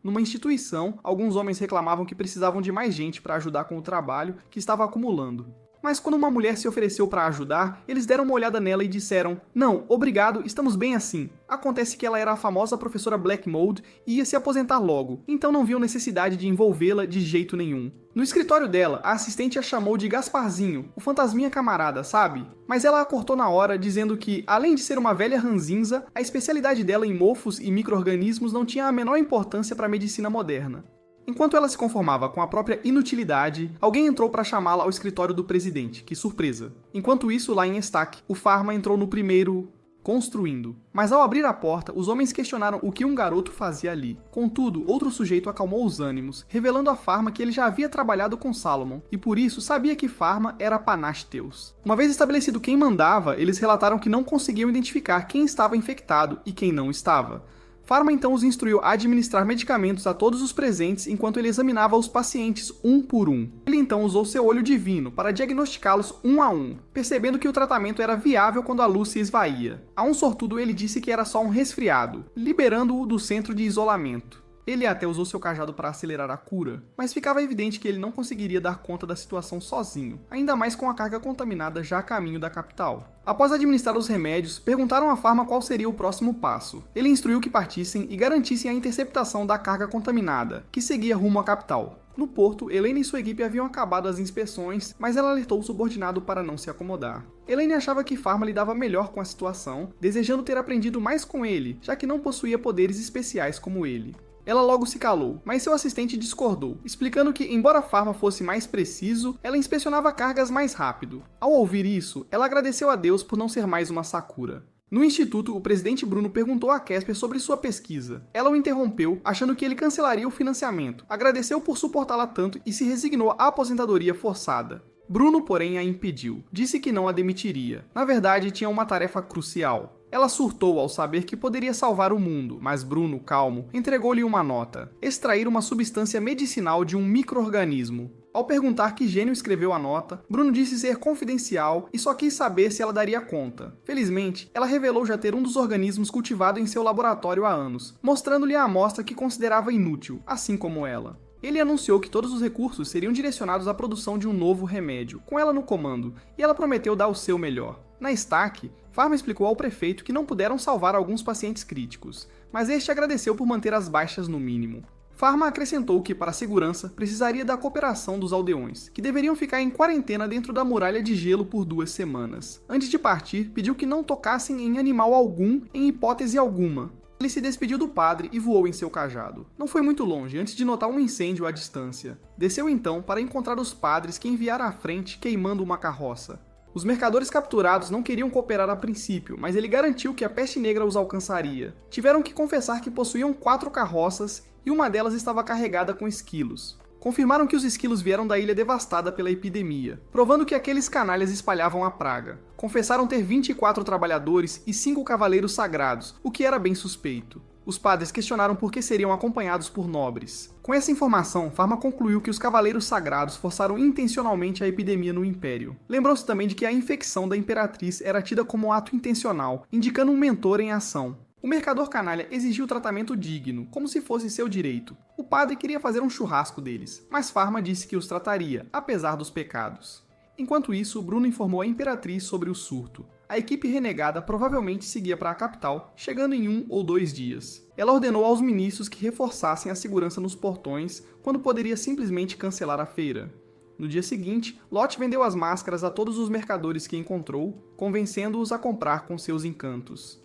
Numa instituição, alguns homens reclamavam que precisavam de mais gente para ajudar com o trabalho que estava acumulando. Mas quando uma mulher se ofereceu para ajudar, eles deram uma olhada nela e disseram: "Não, obrigado, estamos bem assim." Acontece que ela era a famosa professora Blackmold e ia se aposentar logo, então não viam necessidade de envolvê-la de jeito nenhum. No escritório dela, a assistente a chamou de Gasparzinho, o fantasminha camarada, sabe? Mas ela a cortou na hora, dizendo que, além de ser uma velha ranzinza, a especialidade dela em mofos e micro-organismos não tinha a menor importância para a medicina moderna. Enquanto ela se conformava com a própria inutilidade, alguém entrou para chamá-la ao escritório do presidente, que surpresa. Enquanto isso, lá em Estaque, o Pharma entrou no primeiro... construindo. Mas ao abrir a porta, os homens questionaram o que um garoto fazia ali. Contudo, outro sujeito acalmou os ânimos, revelando a Pharma que ele já havia trabalhado com Salomon, e por isso sabia que Pharma era Panasteus. Uma vez estabelecido quem mandava, eles relataram que não conseguiam identificar quem estava infectado e quem não estava. Pharma então os instruiu a administrar medicamentos a todos os presentes enquanto ele examinava os pacientes um por um. Ele então usou seu olho divino para diagnosticá-los um a um, percebendo que o tratamento era viável quando a luz se esvaía. A um sortudo ele disse que era só um resfriado, liberando-o do centro de isolamento. Ele até usou seu cajado para acelerar a cura, mas ficava evidente que ele não conseguiria dar conta da situação sozinho, ainda mais com a carga contaminada já a caminho da capital. Após administrar os remédios, perguntaram a Pharma qual seria o próximo passo. Ele instruiu que partissem e garantissem a interceptação da carga contaminada, que seguia rumo à capital. No porto, Elaine e sua equipe haviam acabado as inspeções, mas ela alertou o subordinado para não se acomodar. Elaine achava que Pharma lidava melhor com a situação, desejando ter aprendido mais com ele, já que não possuía poderes especiais como ele. Ela logo se calou, mas seu assistente discordou, explicando que, embora Pharma fosse mais preciso, ela inspecionava cargas mais rápido. Ao ouvir isso, ela agradeceu a Deus por não ser mais uma Sakura. No instituto, o presidente Bruno perguntou a Casper sobre sua pesquisa. Ela o interrompeu, achando que ele cancelaria o financiamento, agradeceu por suportá-la tanto e se resignou à aposentadoria forçada. Bruno, porém, a impediu. Disse que não a demitiria. Na verdade, tinha uma tarefa crucial. Ela surtou ao saber que poderia salvar o mundo, mas Bruno, calmo, entregou-lhe uma nota: extrair uma substância medicinal de um micro-organismo. Ao perguntar que gênio escreveu a nota, Bruno disse ser confidencial e só quis saber se ela daria conta. Felizmente, ela revelou já ter um dos organismos cultivado em seu laboratório há anos, mostrando-lhe a amostra que considerava inútil, assim como ela. Ele anunciou que todos os recursos seriam direcionados à produção de um novo remédio, com ela no comando, e ela prometeu dar o seu melhor. Na Estaque, Pharma explicou ao prefeito que não puderam salvar alguns pacientes críticos, mas este agradeceu por manter as baixas no mínimo. Pharma acrescentou que, para a segurança, precisaria da cooperação dos aldeões, que deveriam ficar em quarentena dentro da muralha de gelo por 2 semanas. Antes de partir, pediu que não tocassem em animal algum, em hipótese alguma. Ele se despediu do padre e voou em seu cajado. Não foi muito longe antes de notar um incêndio à distância. Desceu então para encontrar os padres que enviara à frente queimando uma carroça. Os mercadores capturados não queriam cooperar a princípio, mas ele garantiu que a peste negra os alcançaria. Tiveram que confessar que possuíam 4 carroças e uma delas estava carregada com esquilos. Confirmaram que os esquilos vieram da ilha devastada pela epidemia, provando que aqueles canalhas espalhavam a praga. Confessaram ter 24 trabalhadores e 5 cavaleiros sagrados, o que era bem suspeito. Os padres questionaram por que seriam acompanhados por nobres. Com essa informação, Pharma concluiu que os cavaleiros sagrados forçaram intencionalmente a epidemia no Império. Lembrou-se também de que a infecção da Imperatriz era tida como ato intencional, indicando um mentor em ação. O mercador canalha exigiu tratamento digno, como se fosse seu direito. O padre queria fazer um churrasco deles, mas Pharma disse que os trataria, apesar dos pecados. Enquanto isso, Bruno informou a Imperatriz sobre o surto. A equipe renegada provavelmente seguia para a capital, chegando em 1 ou 2 dias. Ela ordenou aos ministros que reforçassem a segurança nos portões, quando poderia simplesmente cancelar a feira. No dia seguinte, Lot vendeu as máscaras a todos os mercadores que encontrou, convencendo-os a comprar com seus encantos.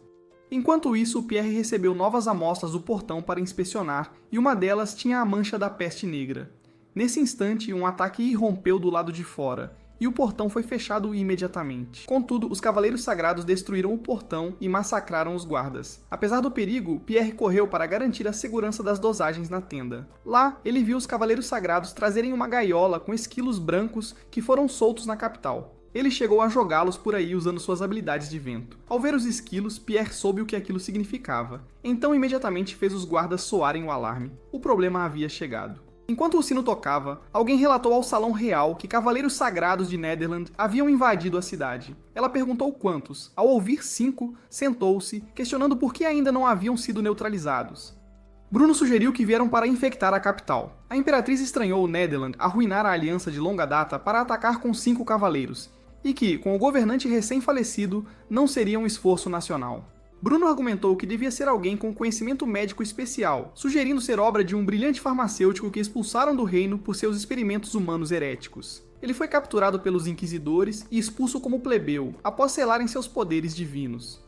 Enquanto isso, Pierre recebeu novas amostras do portão para inspecionar, e uma delas tinha a mancha da peste negra. Nesse instante, um ataque irrompeu do lado de fora, e o portão foi fechado imediatamente. Contudo, os Cavaleiros Sagrados destruíram o portão e massacraram os guardas. Apesar do perigo, Pierre correu para garantir a segurança das dosagens na tenda. Lá, ele viu os Cavaleiros Sagrados trazerem uma gaiola com esquilos brancos que foram soltos na capital. Ele chegou a jogá-los por aí usando suas habilidades de vento. Ao ver os esquilos, Pierre soube o que aquilo significava. Então imediatamente fez os guardas soarem o alarme. O problema havia chegado. Enquanto o sino tocava, alguém relatou ao Salão Real que cavaleiros sagrados de Nederland haviam invadido a cidade. Ela perguntou quantos. Ao ouvir 5, sentou-se, questionando por que ainda não haviam sido neutralizados. Bruno sugeriu que vieram para infectar a capital. A Imperatriz estranhou Nederland arruinar a aliança de longa data para atacar com 5 cavaleiros, e que, com o governante recém-falecido, não seria um esforço nacional. Bruno argumentou que devia ser alguém com conhecimento médico especial, sugerindo ser obra de um brilhante farmacêutico que expulsaram do reino por seus experimentos humanos heréticos. Ele foi capturado pelos inquisidores e expulso como plebeu, após selarem seus poderes divinos.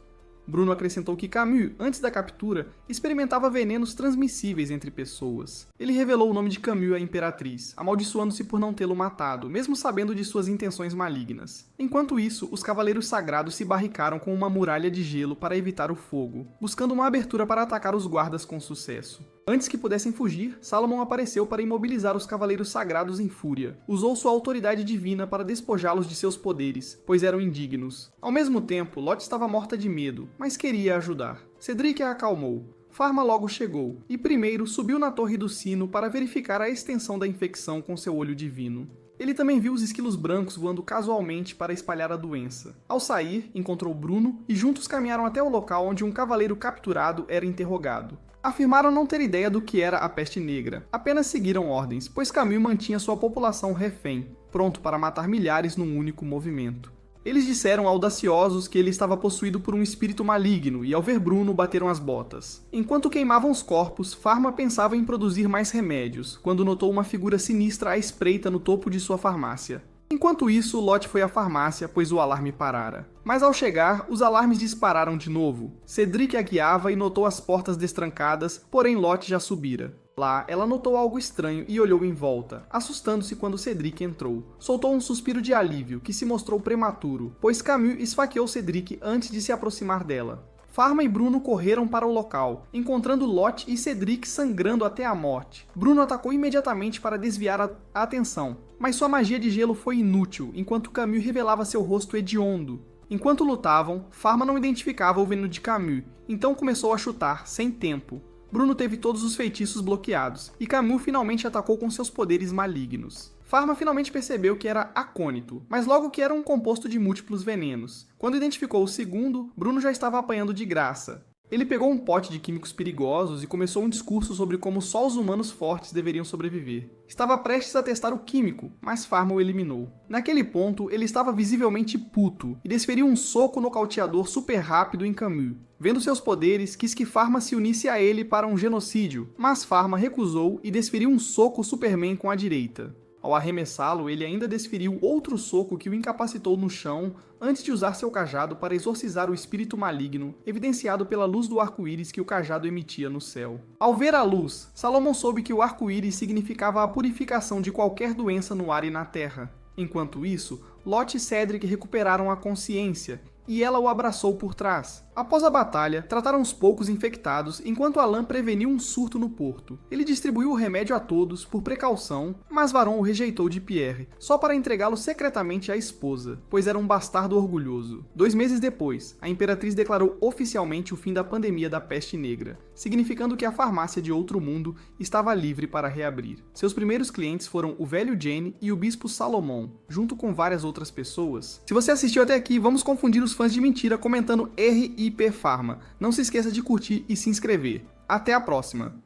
Bruno acrescentou que Camus, antes da captura, experimentava venenos transmissíveis entre pessoas. Ele revelou o nome de Camus à Imperatriz, amaldiçoando-se por não tê-lo matado, mesmo sabendo de suas intenções malignas. Enquanto isso, os Cavaleiros Sagrados se barricaram com uma muralha de gelo para evitar o fogo, buscando uma abertura para atacar os guardas com sucesso. Antes que pudessem fugir, Salomon apareceu para imobilizar os Cavaleiros Sagrados em fúria. Usou sua autoridade divina para despojá-los de seus poderes, pois eram indignos. Ao mesmo tempo, Lot estava morta de medo, mas queria ajudar. Cedric a acalmou. Pharma logo chegou, e primeiro subiu na torre do sino para verificar a extensão da infecção com seu olho divino. Ele também viu os esquilos brancos voando casualmente para espalhar a doença. Ao sair, encontrou Bruno e juntos caminharam até o local onde um cavaleiro capturado era interrogado. Afirmaram não ter ideia do que era a peste negra, apenas seguiram ordens, pois Camus mantinha sua população refém, pronto para matar milhares num único movimento. Eles disseram audaciosos que ele estava possuído por um espírito maligno e ao ver Bruno bateram as botas. Enquanto queimavam os corpos, Pharma pensava em produzir mais remédios, quando notou uma figura sinistra à espreita no topo de sua farmácia. Enquanto isso, Lot foi à farmácia, pois o alarme parara. Mas ao chegar, os alarmes dispararam de novo. Cedric a guiava e notou as portas destrancadas, porém Lot já subira. Lá, ela notou algo estranho e olhou em volta, assustando-se quando Cedric entrou. Soltou um suspiro de alívio, que se mostrou prematuro, pois Camus esfaqueou Cedric antes de se aproximar dela. Pharma e Bruno correram para o local, encontrando Lot e Cedric sangrando até a morte. Bruno atacou imediatamente para desviar a atenção, mas sua magia de gelo foi inútil, enquanto Camus revelava seu rosto hediondo. Enquanto lutavam, Pharma não identificava o veneno de Camus, então começou a chutar, sem tempo. Bruno teve todos os feitiços bloqueados, e Camus finalmente atacou com seus poderes malignos. Pharma finalmente percebeu que era acônito, mas logo que era um composto de múltiplos venenos. Quando identificou o segundo, Bruno já estava apanhando de graça. Ele pegou um pote de químicos perigosos e começou um discurso sobre como só os humanos fortes deveriam sobreviver. Estava prestes a testar o químico, mas Pharma o eliminou. Naquele ponto, ele estava visivelmente puto e desferiu um soco nocauteador super rápido em Camus. Vendo seus poderes, quis que Pharma se unisse a ele para um genocídio, mas Pharma recusou e desferiu um soco Superman com a direita. Ao arremessá-lo, ele ainda desferiu outro soco que o incapacitou no chão antes de usar seu cajado para exorcizar o espírito maligno, evidenciado pela luz do arco-íris que o cajado emitia no céu. Ao ver a luz, Salomon soube que o arco-íris significava a purificação de qualquer doença no ar e na terra. Enquanto isso, Lot e Cedric recuperaram a consciência, e ela o abraçou por trás. Após a batalha, trataram os poucos infectados, enquanto Alan preveniu um surto no porto. Ele distribuiu o remédio a todos, por precaução, mas Varon o rejeitou de Pierre, só para entregá-lo secretamente à esposa, pois era um bastardo orgulhoso. 2 meses depois, a Imperatriz declarou oficialmente o fim da pandemia da peste negra, significando que a farmácia de Outro Mundo estava livre para reabrir. Seus primeiros clientes foram o velho Jane e o bispo Salomon, junto com várias outras pessoas. Se você assistiu até aqui, vamos confundir os fãs de mentira comentando RIP Pharma. Não se esqueça de curtir e se inscrever. Até a próxima!